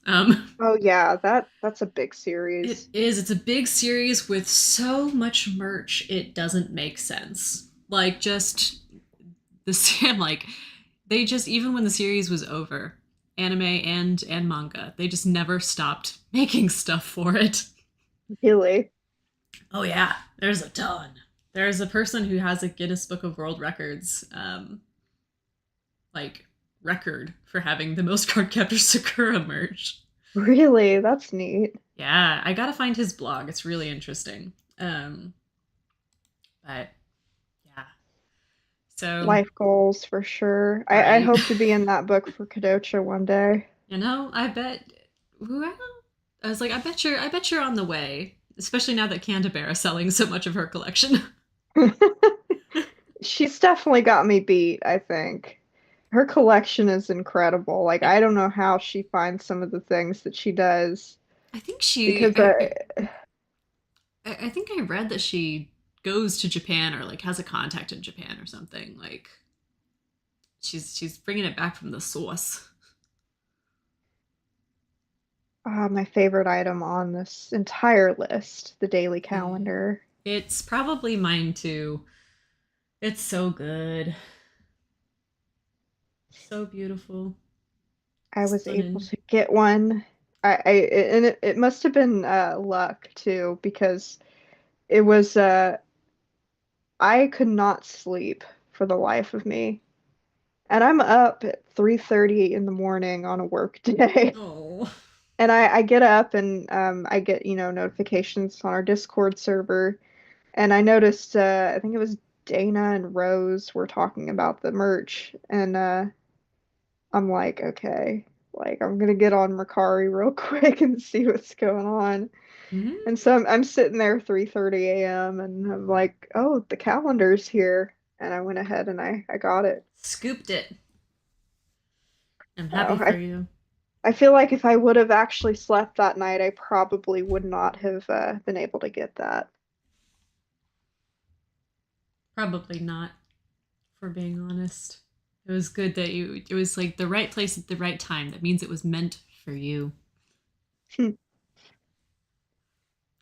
Um, Oh yeah, that's a big it series. is. It's a big series with so much merch. It doesn't make sense. Like just the same. Like they just even when the series was over, anime and manga, they just never stopped making stuff for it. Really. Oh yeah, there's a ton. There's a person who has a Guinness Book of World Records, like record for having the most Cardcaptor Sakura merch. Really, that's neat. Yeah, I gotta find his blog. It's really interesting. But yeah, so Life goals for sure. I right. hope to be in that book for Kodocha one day. I bet. Who I was like, I bet you're on the way. Especially now that Canterbury is selling so much of her collection. She's definitely got me beat, I think. Her collection is incredible. Like, it, I don't know how she finds some of the things that she does I think she. because I, I think I read that she goes to Japan or like has a contact in Japan or something. Like she's bringing it back from the source. my favorite item on this entire list, the daily Yeah. calendar. It's probably mine too. It's so good. So beautiful. I was able Stunning. to get one. And it must have been luck too because it was I could not sleep for the life of me. And I'm up at 3:30 in the morning on a work day. Oh. And I get up and I get, notifications on our Discord server. And I noticed, I think it was Dana and Rose were talking about the merch. And I'm like, okay, like I'm gonna get on Mercari real quick and see what's going on. Mm-hmm. And so I'm sitting there 3:30 a.m. and I'm like, oh, the calendar's here. And I went ahead and I got it. Scooped it. I'm So happy for you. I feel like if I would have actually slept that night, I probably would not have been able to get that. Probably not, for being honest. It was good that it was like the right place at the right time. That means it was meant for you. Hmm.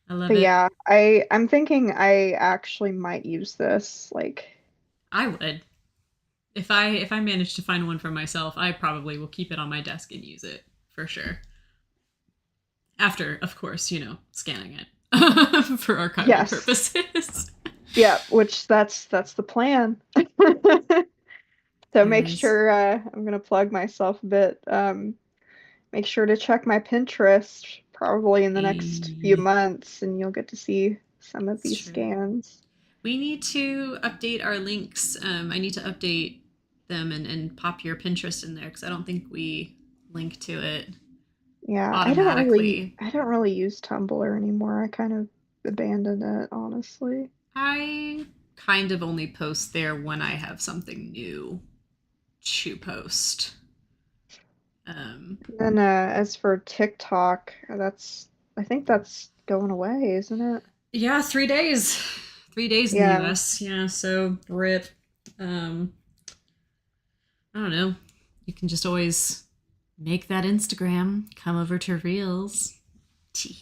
I love But it. yeah, I'm thinking I actually might use this. Like, I would. If I manage to find one for myself, I probably will keep it on my desk and use it for sure. After, of course, scanning it for archiving yes, purposes. yeah, which that's the plan. So It make is. sure I'm gonna plug myself a bit. Make sure to check my Pinterest probably in the next few It's months, and you'll get to see some of these true. scans. We need to update our links. I need to update them and pop your Pinterest in there because I don't think we link to it Yeah, automatically. I don't really use Tumblr anymore. I kind of abandoned it, honestly. I kind of only post there when I have something new to post. Um, And as for TikTok, I think that's going away, isn't it? yeah, 3 days. 3 days in the Yeah, US. Yeah, so rip. Um, I don't know. You can just always make that Instagram, come over to Reels.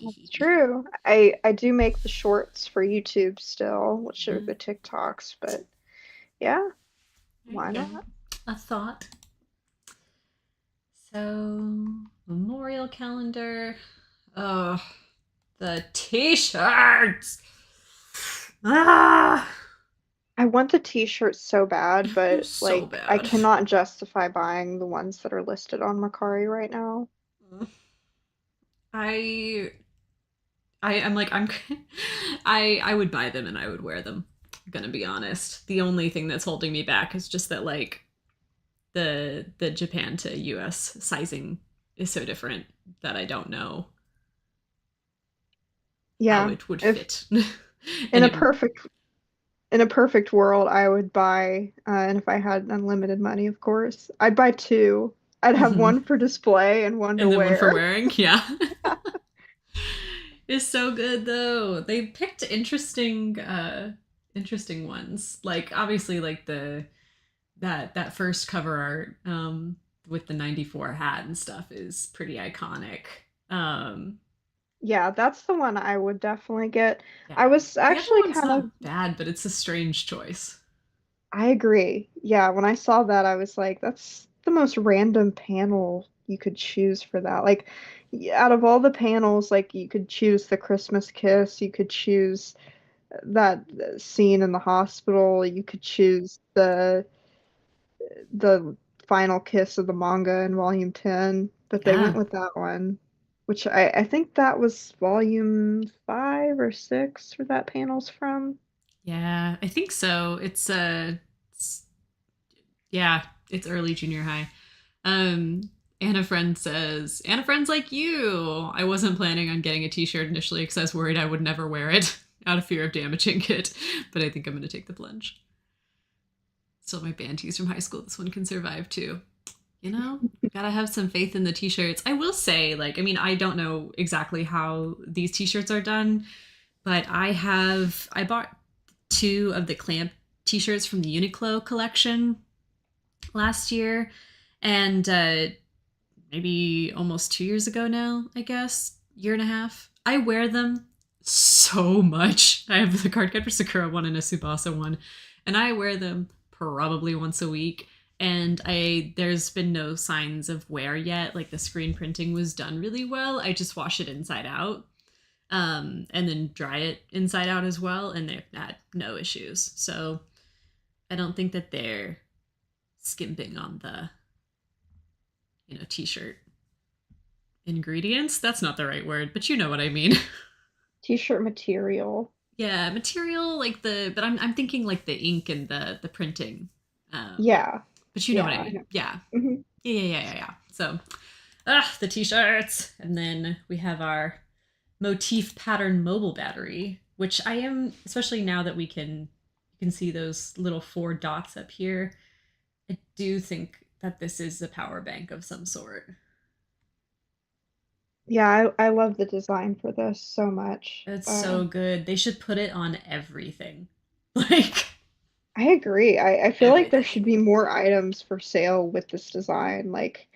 That's true. I do make the shorts for YouTube still, which are Mhm. the TikToks, but yeah, There you why go. not? A thought. So, memorial calendar. Oh, the t-shirts. Ah, I want the t-shirts so bad, they're but so like I bad. cannot justify buying the ones that are listed on Mercari right now. I I'm like I'm I would buy them and I would wear them. I'm gonna be honest. The only thing that's holding me back is just that like the Japan to US sizing is so different that I don't know how Yeah, it would if fit. in And a it perfect in a perfect world, I would buy, and if I had unlimited money, of course, I'd buy two. I'd have mhm. one for display and one to And then one for wear. wearing, yeah. It's so good though. They picked interesting ones. Like obviously like the that first cover art with the 94 hat and stuff is pretty iconic. Um Yeah, that's the one I would definitely get. yeah. I was The other actually one's kind of, not bad, but it's a strange choice. I agree. Yeah, when I saw that, I was like, that's the most random panel you could choose for that. Like, out of all the panels, like, you could choose the Christmas kiss, you could choose that scene in the hospital, you could choose the final kiss of the manga in volume 10, but they went Yeah. with that one, which I think that was volume 5 or 6 where that panel's from. Yeah, I think so. It's yeah, it's early junior high. Um, Anna Friend says, Anna Friend's like you. I wasn't planning on getting a t shirt initially because I was worried I would never wear it out of fear of damaging it, but I think I'm going to take the plunge. Still my band tees from high school. This one can survive too. You know, gotta have some faith in the t shirts. I will say, like, I mean, I don't know exactly how these t shirts are done, but I bought two of the Clamp t shirts from the Uniqlo collection last year. And maybe almost 2 years ago now, I guess, year and a half. I wear them so much. I have the Cardcaptor Sakura one and a Subasa one, and I wear them probably once a week. And I there's been no signs of wear yet. Like the screen printing was done really well. I just wash it inside out, and then dry it inside out as well, and they've had no issues. So I don't think that they're skimping on the t-shirt ingredients. That's not the right word, but you know what I mean. T-shirt material. Yeah, material like but I'm thinking like the ink and the printing. Um, Yeah. but you know Yeah, what I I mean. know. Yeah. Hmm. Yeah. So, the t-shirts, and then we have our motif pattern mobile battery, which I am especially now that you can see those little four dots up here. I do think that this is a power bank of some sort. Yeah, I love the design for this so much. It's so good. They should put it on everything. Like I agree. I feel like there everything. should be more items for sale with this design. Like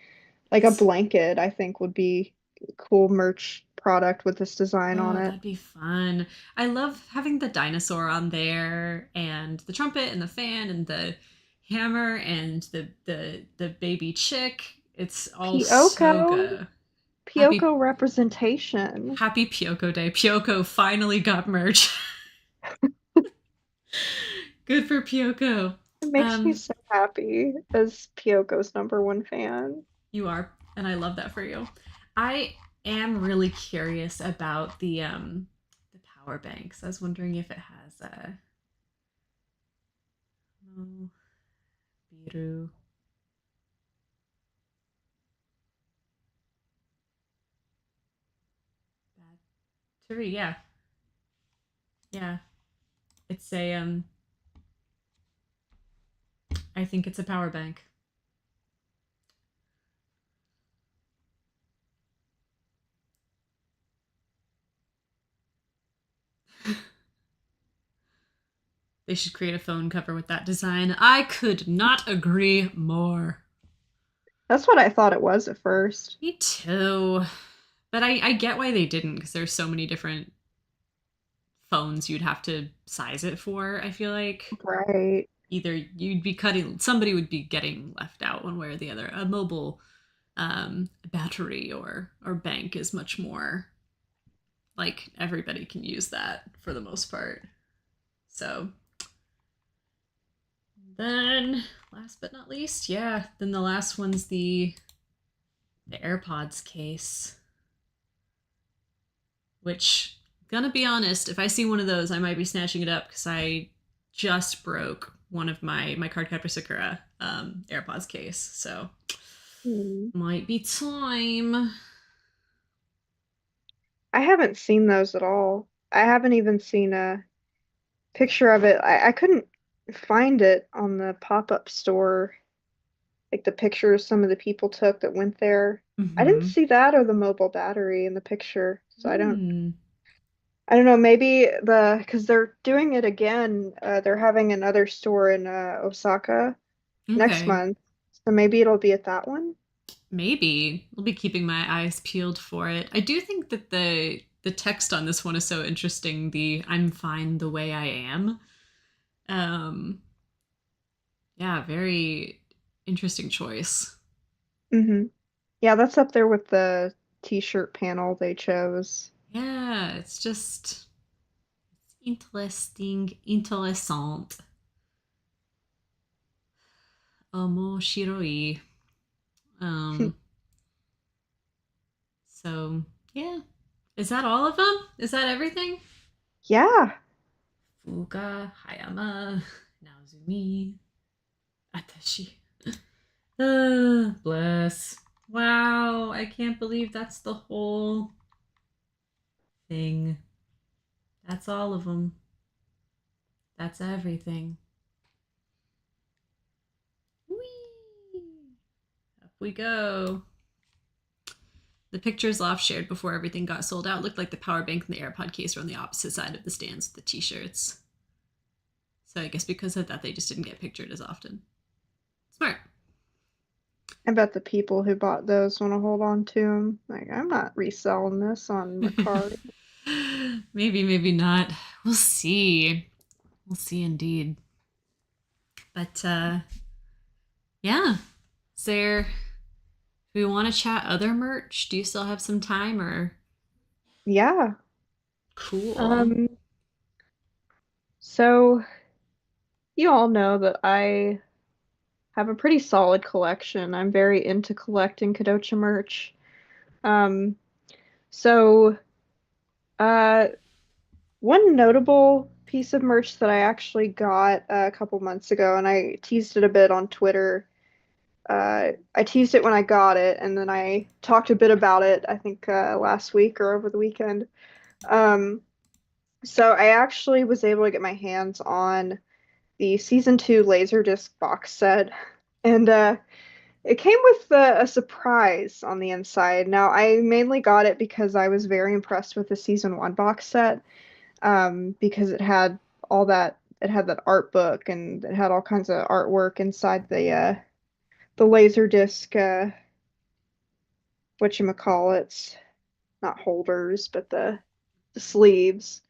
a It's blanket, I think would be a cool merch product with this design on oh, it. that'd be fun. I love having the dinosaur on there and the trumpet and the fan and the hammer and the baby chick. It's all so Pyoko, good. Happy Pyoko representation. Happy Pyoko Day. Pyoko finally got merch. Good for Pyoko. It makes me Um, so happy as Pyoko's #1 fan. you are, and I love that for you. I am really curious about the power banks. I was wondering if it has a oh, biru battery. Yeah, yeah. It's a I think it's a power bank. They should create a phone cover with that design. I could not agree more. That's what I thought it was at first. Me too. But I get why they didn't, because there's so many different phones you'd have to size it for. I feel like Right. either you'd be cutting, somebody would be getting left out one way or the other. A mobile battery or bank is much more like everybody can use that for the most part. So then, last but not least, yeah, then the last one's the AirPods case, which, gonna be honest, if I see one of those, I might be snatching it up because I just broke one of my card captor Sakura AirPods case, so Hmm. might be time. I haven't seen those at all. I haven't even seen a picture of it. I couldn't find it on the pop-up store, like the pictures some of the people took that went there. I didn't Mm-hmm. see that or the mobile battery in the picture, so Mm. I don't know, maybe because they're doing it again. They're having another store in Osaka next Okay. month, so maybe it'll be at that one. Maybe I'll be keeping my eyes peeled for it. I do think that the text on this one is so interesting. The "I'm fine the way I am." Um, yeah, very interesting choice. Hmm. Yeah, that's up there with the t-shirt panel they chose. Yeah, it's just interesting, interessant, omoshiroi. Um, so yeah, is that all of them? Is that everything? Yeah, Fuga, Hayama, Naozumi, Atashi. Bless. Wow, I can't believe that's the whole thing. That's all of them. That's everything. Whee! Up we go. The pictures Loft shared before everything got sold out looked like the power bank and the AirPod case were on the opposite side of the stands with the t-shirts. So I guess because of that, they just didn't get pictured as often. Smart. I bet the people who bought those want to hold on to them. Like, I'm not reselling this on Mercari. Maybe, maybe not. We'll see. We'll see indeed. But yeah. Is there, do we want to chat other merch? Do you still have some time or Yeah. cool? Um, so you all know that I have a pretty solid collection. I'm very into collecting Kodocha merch. Um, so uh one notable piece of merch that I actually got a couple months ago, and I teased it a bit on Twitter. I teased it when I got it, and then I talked a bit about it, I think last week or over the weekend. Um, so I actually was able to get my hands on the season two Laserdisc box set, and it came with a surprise on the inside. Now, I mainly got it because I was very impressed with the season one box set, because it had all that. It had that art book and it had all kinds of artwork inside the Laserdisc whatchamacallits, not holders, but the sleeves.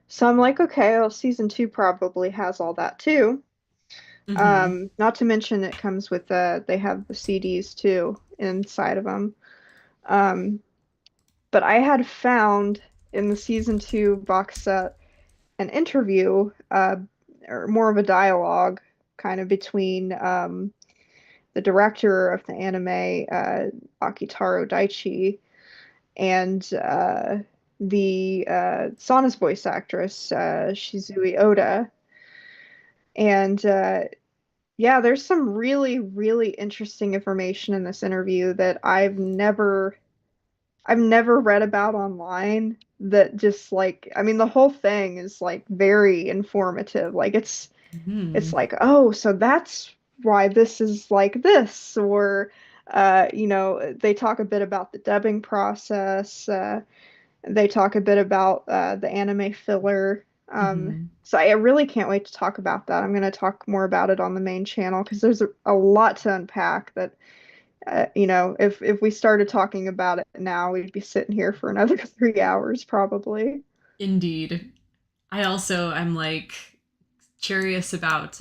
So I'm like, okay, well, season two probably has all that too. Mm-hmm. Not to mention it comes with they have the CDs too inside of them. Um, but I had found in the season two box set an interview, or more of a dialogue, kind of between the director of the anime, Akitaro Daichi, and the Sana's voice actress, Shizui Oda. And yeah, there's some really, really interesting information in this interview that I've never read about online, that just like, I mean, the whole thing is like very informative. Like it's Mm-hmm. like, oh, so that's why this is like this, or they talk a bit about the dubbing process. They talk a bit about the anime filler. Mm-hmm. So I really can't wait to talk about that. I'm going to talk more about it on the main channel because there's a lot to unpack that if we started talking about it now, we'd be sitting here for another 3 hours probably. Indeed. I'm like curious about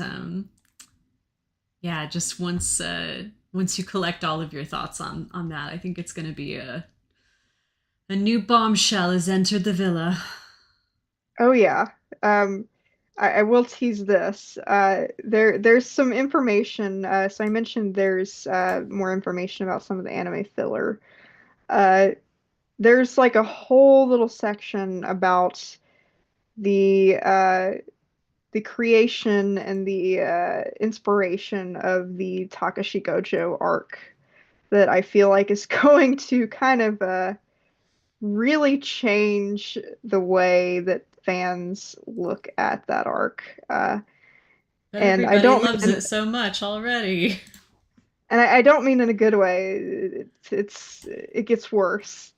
yeah, just once you collect all of your thoughts on that, I think it's going to be a new bombshell has entered the villa. Oh yeah. Um, I will tease this. There's some information. So I mentioned there's more information about some of the anime filler. Uh, there's like a whole little section about the uh, the creation and the inspiration of the Takashi Gojo arc that I feel like is going to kind of really change the way that fans look at that arc. But And I everybody don't loves mean it so much already. I don't mean in a good way. It gets worse.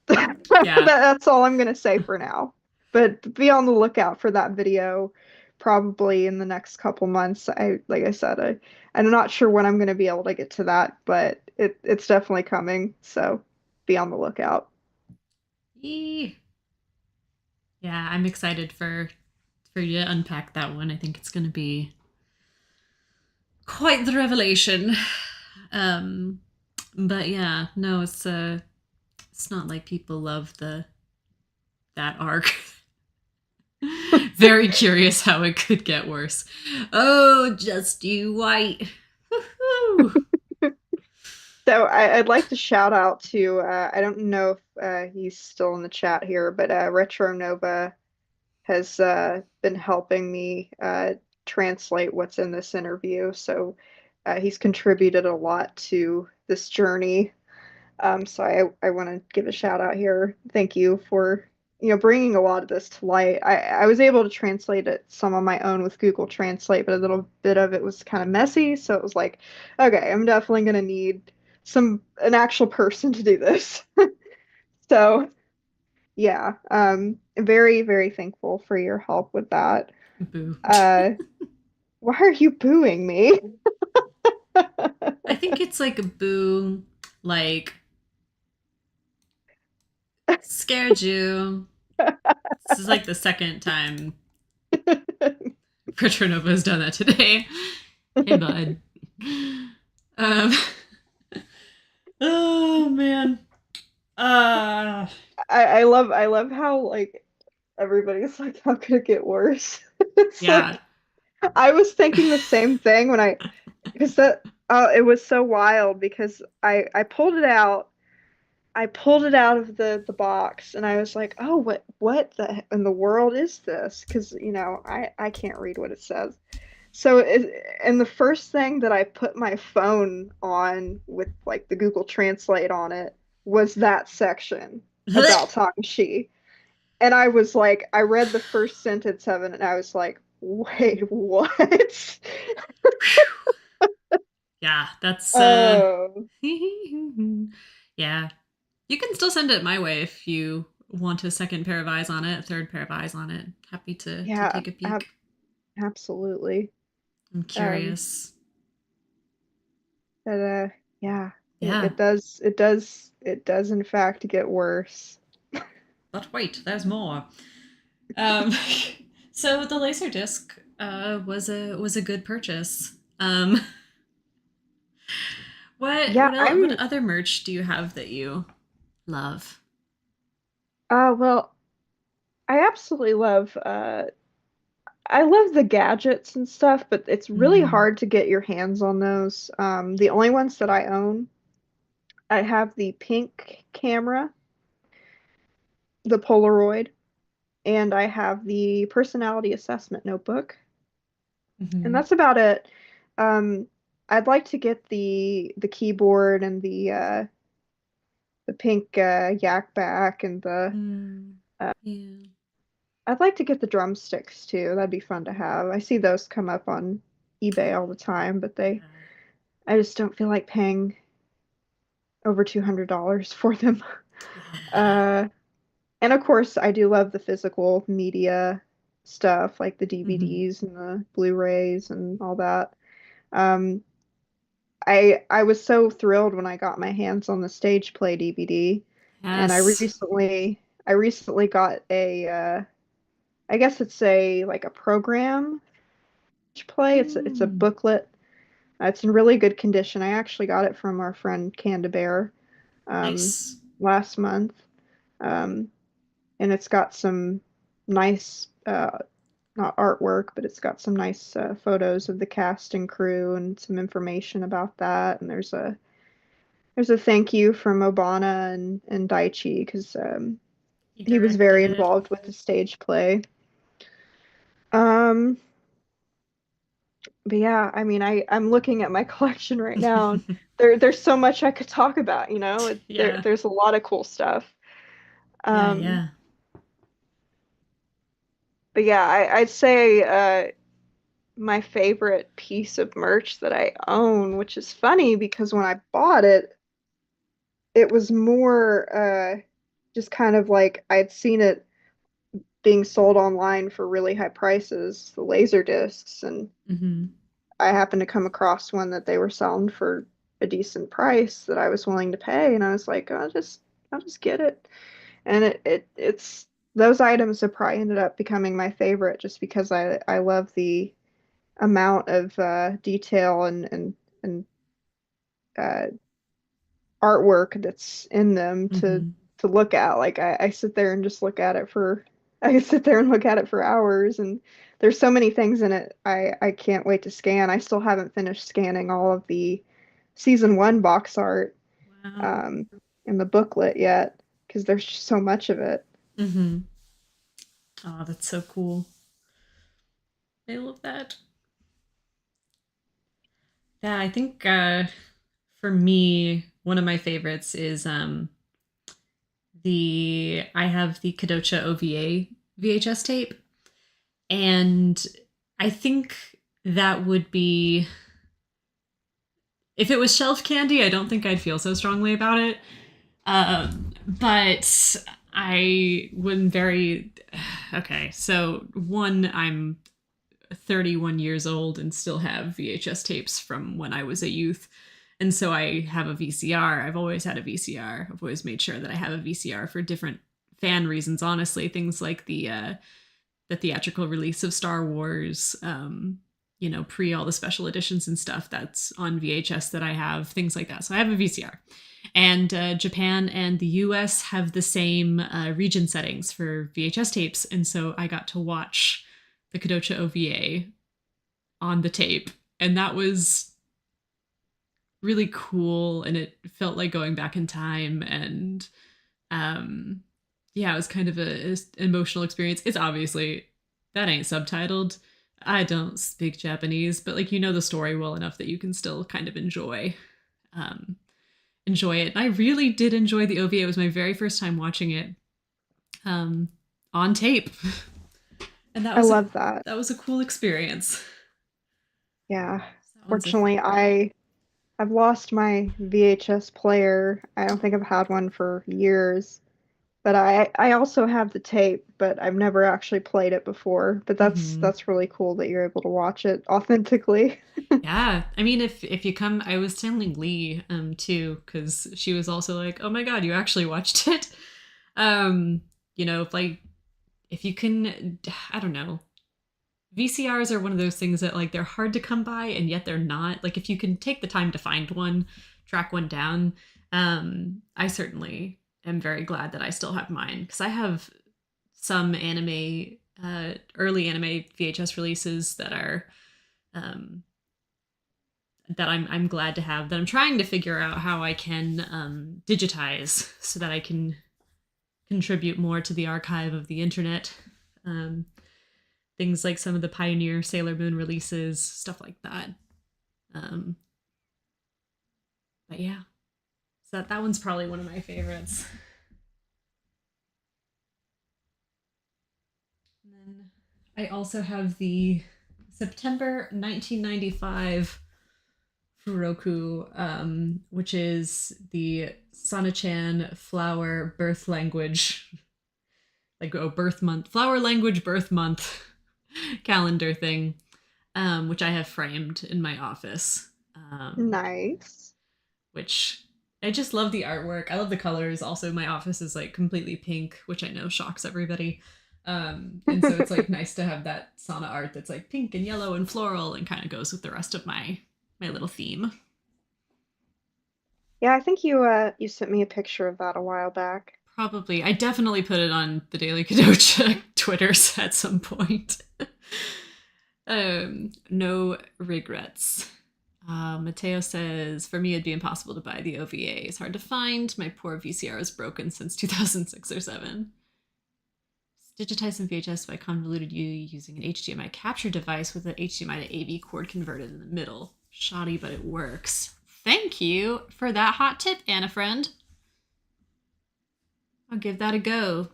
Yeah. That's all I'm gonna say for now. But be on the lookout for that video probably in the next couple months. Like I said, I'm not sure when I'm gonna be able to get to that, but it's definitely coming. So be on the lookout. Eee. Yeah, I'm excited for you to unpack that one. I think it's going to be quite the revelation. Um, but yeah, no, it's not like people love the that arc. Very curious how it could get worse. Oh, just you white. Woo-hoo. So I'd like to shout out to I don't know if he's still in the chat here, but Retro Nova has been helping me translate what's in this interview. So he's contributed a lot to this journey. So I want to give a shout out here. Thank you for bringing a lot of this to light. I was able to translate it some on my own with Google Translate, but a little bit of it was kind of messy. So it was like, okay, I'm definitely gonna need an actual person to do this. So yeah, very, very thankful for your help with that. Boo. Uh, why are you booing me? I think it's like a boo, like scared you. This is like the second time Petronova has done that today. Hey, bud. Um, oh man. Uh I love how like everybody's like, how could it get worse? It's yeah. like I was thinking the same thing when I because that it was so wild because I pulled it out. I pulled it out of the box and I was like, "Oh, what in the world is this?" Because I can't read what it says. So and the first thing that I put my phone on with like the Google Translate on it was that section about Takashi. And I was like, I read the first sentence of it and I was like, wait, what? Yeah, that's Oh, yeah. You can still send it my way if you want a second pair of eyes on it, a third pair of eyes on it. Happy to yeah, take a peek. absolutely. I'm Um, curious. but yeah, Yeah. it does in fact get worse. But wait, there's more. Um, so the laser disc was a good purchase. Yeah, What other merch do you have that you love? well, I absolutely love I love the gadgets and stuff, but it's really Mm, hard to get your hands on those. The only ones that I own, I have the pink camera, the Polaroid, and I have the personality assessment notebook, and hmm that's about it. Um, I'd like to get the keyboard and the pink yak back and the mm, uh, yeah. I'd like to get the drumsticks too. That'd be fun to have. I see those come up on eBay all the time, but Yeah. I just don't feel like paying over $200 for them. Yeah. Uh, and of course, I do love the physical media stuff, like the hmm DVDs and the Blu-rays and all that. Um, I was so thrilled when I got my hands on the stage play DVD, and Yes. I recently got a I guess it's a like a program play. It's a Mm, booklet. It's in really good condition. I actually got it from our friend Canada Bear um, nice. last month, um, and it's got some nice not artwork, but it's got some nice photos of the cast and crew and some information about that. And there's a thank you from Obana and Daichi because He he was very directed. involved with the stage play. Um, but yeah, I mean, I'm looking at my collection right now. There's so much I could talk about, you know. Yeah. There's a lot of cool stuff. Yeah, Um, yeah. but yeah, I'd say my favorite piece of merch that I own, which is funny because when I bought it, it was more just kind of like I'd seen it being sold online for really high prices, the laser discs, and Hmm. I happened to come across one that they were selling for a decent price that I was willing to pay, and I was like, I'll just get it. And it's those items have probably ended up becoming my favorite just because I love the amount of detail and uh, artwork that's in them Hmm. to look at. Like I sit there and just look at it for I sit there and look at it for hours and there's so many things in it I can't wait to scan. I still haven't finished scanning all of the season one box art Wow. um in the booklet yet because there's just so much of it. Hmm. Oh, that's so cool. I love that. Yeah, I think for me, one of my favorites is the I have the Kodocha OVA VHS tape, and I think that would be if it was shelf candy. I don't think I'd feel so strongly about it. But I would very okay. So one, I'm 31 years old and still have VHS tapes from when I was a youth. And so I have a VCR. I've always had a VCR. I've always made sure that I have a VCR for different fan reasons, honestly. Things like the theatrical release of Star Wars, pre all the special editions and stuff that's on VHS that I have, things like that. So I have a VCR. And Japan and the US have the same region settings for VHS tapes. And so I got to watch the Kodocha OVA on the tape. And that was really cool. And it felt like going back in time. And um, yeah, it was kind of an emotional experience. It's obviously, that ain't subtitled. I don't speak Japanese, but like, the story well enough that you can still kind of um, enjoy it. And I really did enjoy the OVA. It was my very first time watching it um, on tape, and I love that. that was a cool experience. Yeah. So that one's a Fortunately, favorite. I've lost my VHS player. I don't think I've had one for years. But I also have the tape, but I've never actually played it before. But Hmm. that's really cool that you're able to watch it authentically. Yeah, I mean, if you come, I was telling Lee too because she was also like, "Oh my god, you actually watched it." Um, like if you can, I don't know. VCRs are one of those things that like they're hard to come by and yet they're not. Like if you can take the time to find one, track one down, I certainly am very glad that I still have mine because I have some early anime VHS releases um, that I'm glad to have. That I'm trying to figure out how I can digitize so that I can contribute more to the archive of the internet. Um, Things like some of the Pioneer Sailor Moon releases, stuff like that. Um, but yeah, so that one's probably one of my favorites. And then I also have the September 1995 Furoku, which is the Sana-chan flower birth language, like birth month, flower language birth month calendar thing, which I have framed in my office. um, Nice. which I just love the artwork. I love the colors. Also, my office is like completely pink, which I know shocks everybody. And so it's like nice to have that sauna art that's like pink and yellow and floral and kind of goes with the rest of my little theme. Yeah, I think you sent me a picture of that a while back. Probably. I definitely put it on the Daily Kodocha Twitters at some point. No regrets. Mateo says, for me, it'd be impossible to buy the OVA. It's hard to find. My poor VCR is broken since 2006 or 7. Digitize some VHS by convoluted U using an HDMI capture device with an HDMI to AV cord converted in the middle. Shoddy, but it works. Thank you for that hot tip, Anna friend. I'll give that a go.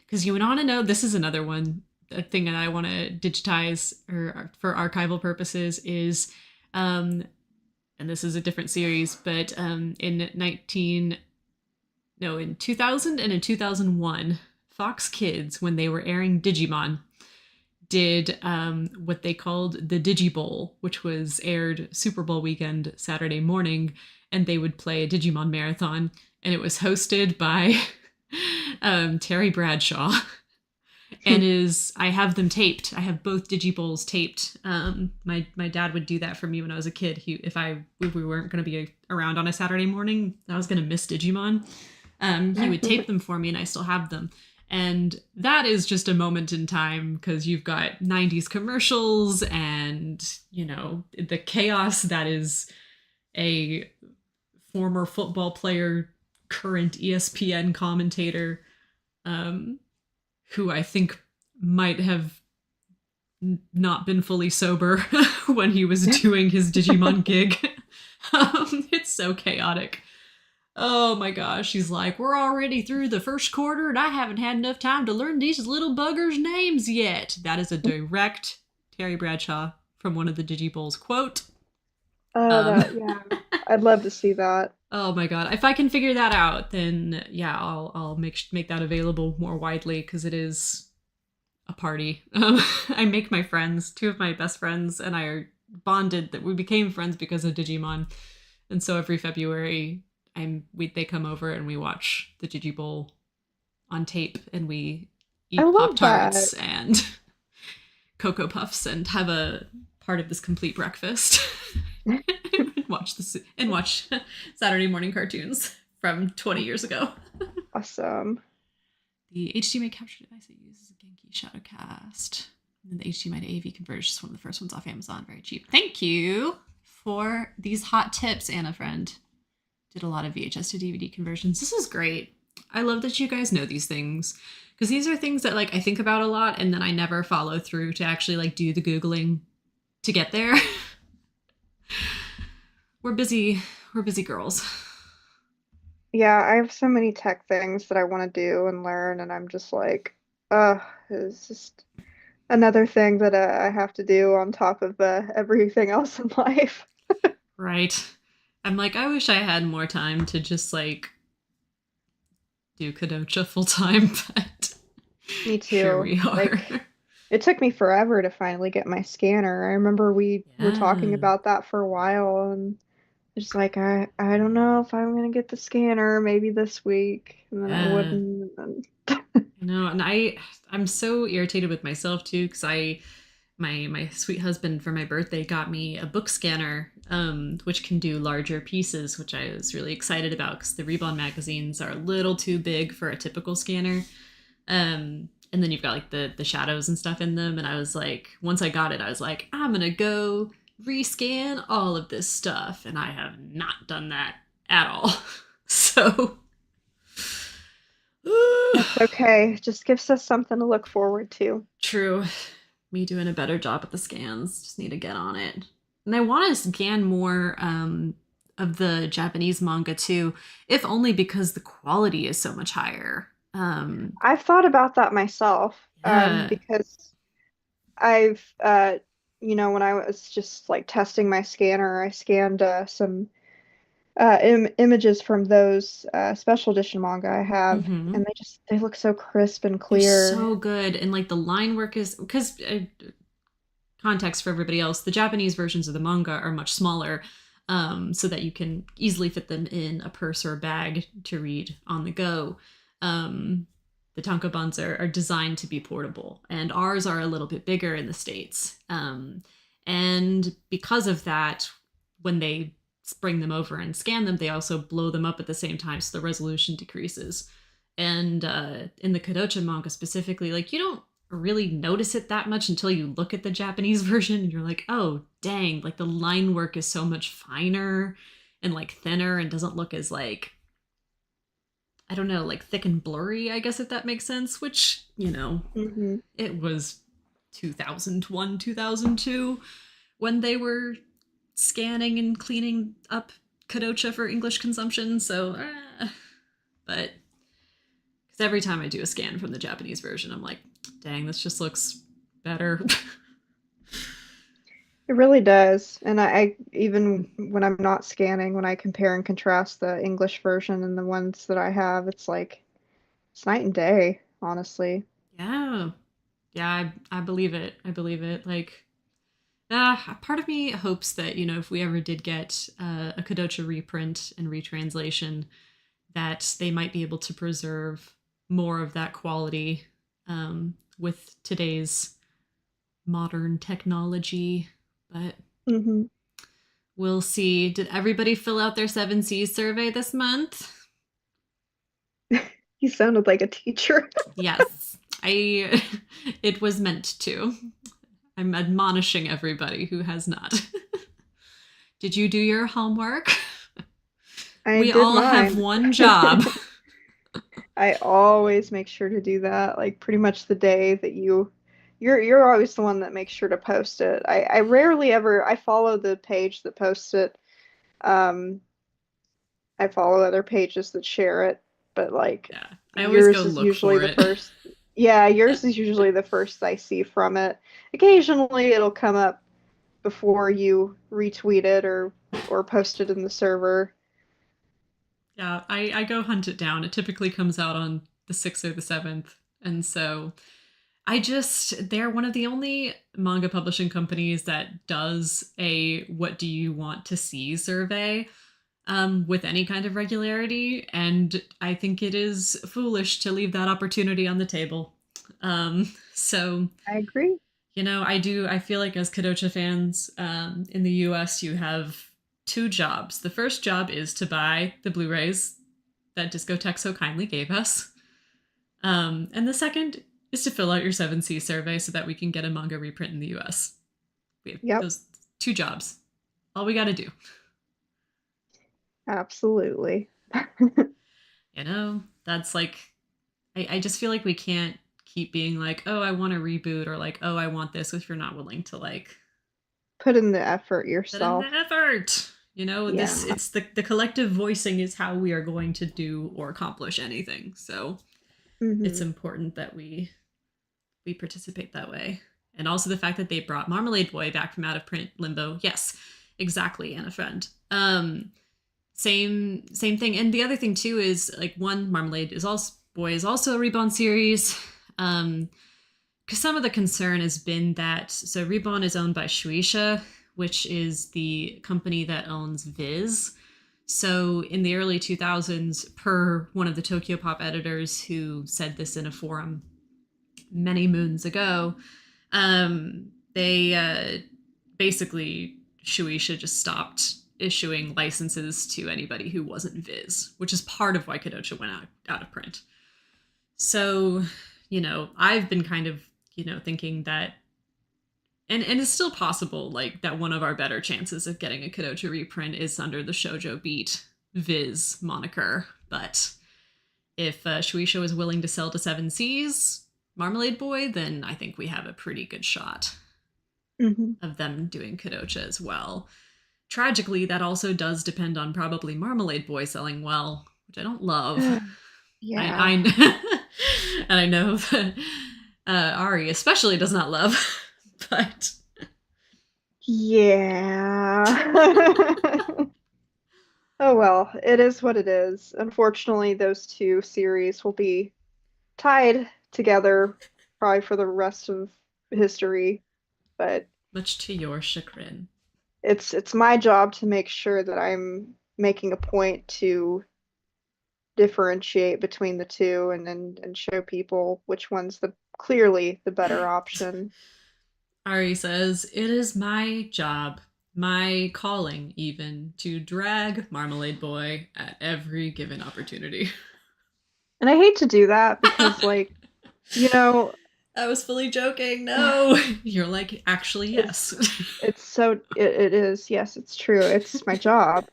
Because you want to know, this is another one, a thing that I want to digitize or for archival purposes is, and this is a different series, but in 2000 and in 2001, Fox Kids, when they were airing Digimon, did what they called the Digi Bowl, which was aired Super Bowl weekend Saturday morning, and they would play a Digimon marathon, and it was hosted by Terry Bradshaw. And I have them taped. I have both Digibowls taped. My dad would do that for me when I was a kid. If we weren't going to be around on a Saturday morning, I was going to miss Digimon. He would tape them for me, and I still have them. And that is just a moment in time because you've got 90s commercials and, the chaos that is a former football player, current ESPN commentator, who I think might have not been fully sober when he was doing his Digimon gig. It's so chaotic. Oh my gosh, he's like, we're already through the first quarter and I haven't had enough time to learn these little buggers' names yet. That is a direct Terry Bradshaw from one of the Digibowls quote. Yeah, I'd love to see that. Oh my god! If I can figure that out, then yeah, I'll make that available more widely because it is a party. I make my friends, two of my best friends, and I are bonded that we became friends because of Digimon, and so every February, they come over and we watch the Digi Bowl on tape, and we I eat Pop love that. Tarts and Cocoa Puffs and have a part of this complete breakfast. Watch Saturday morning cartoons from 20 years ago. Awesome. The HDMI capture device I use is a Genki Shadowcast. And the HDMI to AV converter is just one of the first ones off Amazon. Very cheap. Thank you for these hot tips, Anna friend. Did a lot of VHS to DVD conversions. This is great. I love that you guys know these things because these are things that I think about a lot and then I never follow through to actually do the Googling to get there. We're busy girls. Yeah, I have so many tech things that I want to do and learn, and I'm just like, it's just another thing that I have to do on top of everything else in life. Right. I'm like, I wish I had more time to just do Kodocha full time, but Me here too. we are. It took me forever to finally get my scanner. I remember we were talking Yeah. about that for a while, and just like I don't know if I'm gonna get the scanner maybe this week, and then I Yeah. wouldn't. And I know, and I'm so irritated with myself too because my sweet husband for my birthday got me a book scanner, which can do larger pieces, which I was really excited about because the Reborn magazines are a little too big for a typical scanner. And then you've got the shadows and stuff in them, and I was like, once I got it, I was like, I'm gonna go rescan all of this stuff, and I have not done that at all. So that's okay. It just gives us something to look forward to. true. Me doing a better job at the scans. Just need to get on it. And I want to scan more of the Japanese manga too, if only because the quality is so much higher. I've thought about that myself, Yeah. because I've when I was just like testing my scanner, I scanned some images from those special edition manga I have, Mm-hmm. and they look so crisp and They're clear. so good, and the line work is because context for everybody else, the Japanese versions of the manga are much smaller. so that you can easily fit them in a purse or a bag to read on the go. Um, the tankobons are designed to be portable, and ours are a little bit bigger in the States. And because of that, when they bring them over and scan them, they also blow them up at the same time, so the resolution decreases. And in the Kodocha manga specifically, like you don't really notice it that much until you look at the Japanese version and you're like, oh dang, like the line work is so much finer and like thinner and doesn't look as like, I don't know, like thick and blurry, I guess if that makes sense, which, Hmm. it was 2001, 2002 when they were scanning and cleaning up Kodocha for English consumption. So, but because every time I do a scan from the Japanese version, I'm like, dang, this just looks better. It really does. And I even when I'm not scanning, when I compare and contrast the English version and the ones that I have, it's like it's night and day, honestly. Yeah. Yeah, I believe it. I believe it. Like, part of me hopes that, if we ever did get a Kodocha reprint and retranslation, that they might be able to preserve more of that quality with today's modern technology. But Hmm. we'll see. Did everybody fill out their 7Cs survey this month? You sounded like a teacher. Yes. I it was meant to. I'm admonishing everybody who has not. Did you do your homework? I We did all have mine. one job. I always make sure to do that, like pretty much the day that you're always the one that makes sure to post it. I rarely ever I follow the page that posts it. Um, I follow other pages that share it, but like Yeah. I always go yours is look usually for the it. first. Yeah, yours is usually the first I see from it. Occasionally it'll come up before you retweet it or post it in the server. Yeah, I go hunt it down. It typically comes out on the 6th or the 7th. And so they're one of the only manga publishing companies that does a what do you want to see survey with any kind of regularity. And I think it is foolish to leave that opportunity on the table. So, I agree. I feel like as Kodocha fans in the US, you have two jobs. The first job is to buy the Blu rays that Discotheque so kindly gave us. And the second is to fill out your 7C survey so that we can get a manga reprint in the US. We have Yep, those two jobs. All we got to do. absolutely. That's like, I just feel like we can't keep being like, oh, I want a reboot or like, oh, I want this if you're not willing to like Put in the effort put in the yourself. effort. This Yeah. it's the collective voicing is how we are going to do or accomplish anything. So it's Hmm. important that we participate that way. And also the fact that they brought Marmalade Boy back from out of print limbo. Yes, exactly, and a friend. Same thing. And the other thing too is like one Marmalade is also Boy is also a Reborn series. Because some of the concern has been that so Reborn is owned by Shueisha, which is the company that owns Viz. So in the early 2000s, per one of the Tokyo Pop editors who said this in a forum many moons ago, they basically Shueisha just stopped issuing licenses to anybody who wasn't Viz, which is part of why Kodocha went out of print. So, I've been kind of, thinking that and it's still possible like that one of our better chances of getting a Kodocha reprint is under the Shoujo Beat Viz moniker. But if Shueisha is willing to sell to 7Cs Marmalade Boy, then I think we have a pretty good shot Hmm. of them doing Kodocha as well. Tragically, that also does depend on probably Marmalade Boy selling well, which I don't love. Yeah. I and I know that Ari especially does not love, but Yeah. Oh well, it is what it is. Unfortunately, those two series will be tied together probably for the rest of history, but much to your chagrin. it's my job to make sure that I'm making a point to differentiate between the two and show people which one's the clearly the better option. Ari says, "It is my job, my calling even, to drag Marmalade Boy at every given opportunity." And I hate to do that because like, you know, I was fully joking. No. You're like, actually, yes. it's so it is, yes, it's true. It's my job.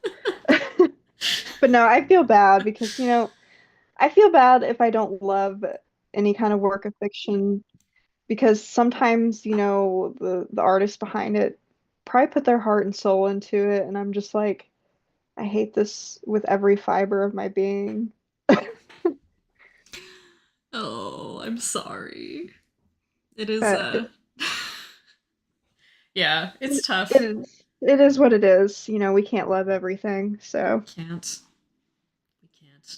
But no, I feel bad because, I feel bad if I don't love any kind of work of fiction because sometimes, the artists behind it probably put their heart and soul into it, and I'm just like, I hate this with every fiber of my being. Oh, I'm sorry. It is, But yeah, it's it tough. is what it is. We can't love everything. So Can't. We can't.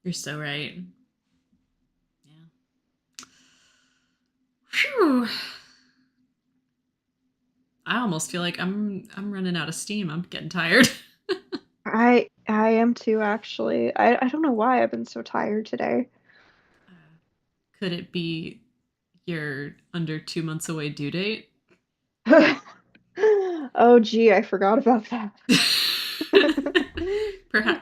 You're so right. Yeah. Phew. I almost feel like I'm running out of steam. I'm getting tired. I am too, actually. I don't know why I've been so tired today. Could it be your under 2 months away due date? Oh gee, I forgot about that.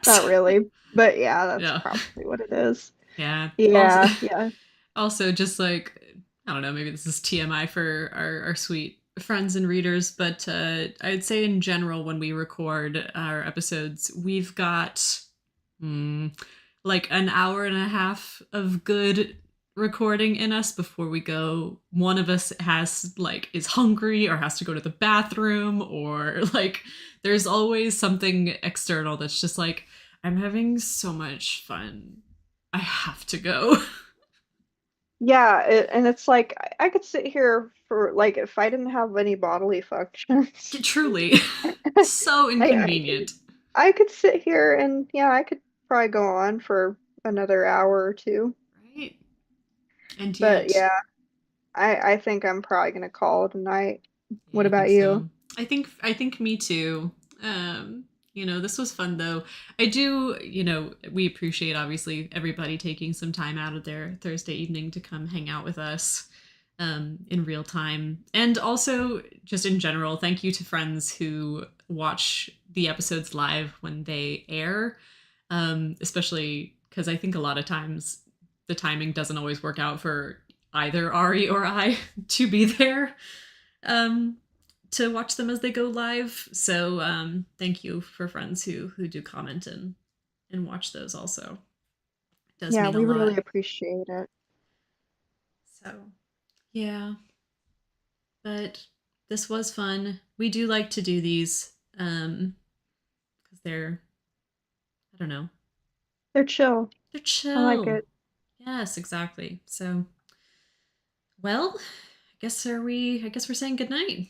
Not Perhaps. really, but yeah, that's Yeah. probably what it is. Yeah. Also, Yeah, yeah. also just like, I don't know, maybe this is TMI for our sweet friends and readers, but I'd say in general, when we record our episodes, we've got hmm, like an hour and a half of good recording in us before we go. One of us has like is hungry or has to go to the bathroom, or like there's always something external that's just like, I'm having so much fun, I have to go. Yeah, and it's like I could sit here for like if I didn't have any bodily functions, Truly. So I inconvenient. I could sit here and yeah, I could probably go on for another hour or two. Right? And But yet, yeah, I think I'm probably gonna call it a night. What yeah, I think about you? so. I think me too. This was fun though. I do, we appreciate obviously everybody taking some time out of their Thursday evening to come hang out with us in real time. And also just in general, thank you to friends who watch the episodes live when they air. Especially because I think a lot of times the timing doesn't always work out for either Ari or I to be there um, to watch them as they go live. So thank you for friends who do comment and watch those also. It does Yeah, mean a we lot. really appreciate it. So yeah, but this was fun. We do like to do these because they're, I don't know, They're chill. they're I like chill. it. Yes, exactly. So well, I guess we're saying goodnight.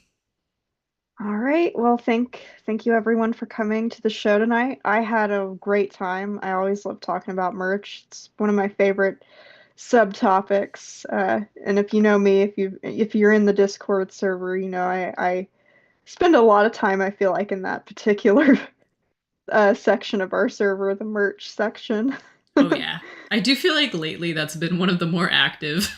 All right. Well, thank you everyone for coming to the show tonight. I had a great time. I always love talking about merch. It's one of my favorite subtopics. And if you know me, if you're in the Discord server, I spend a lot of time, I feel like, in that particular section of our server, the merch section. Oh yeah. I do feel like lately that's been one of the more active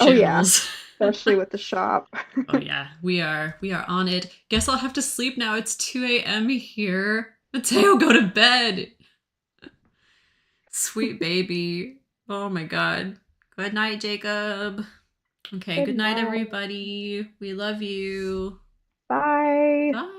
Oh yeah, channels. especially with the shop. Oh yeah, we are on it. Guess I'll have to sleep now. It's 2 a.m. here. Mateo, go to bed. Sweet baby. Oh my god. Good night, Jacob. Okay, Good good night, night. everybody. We love you. Bye. Bye.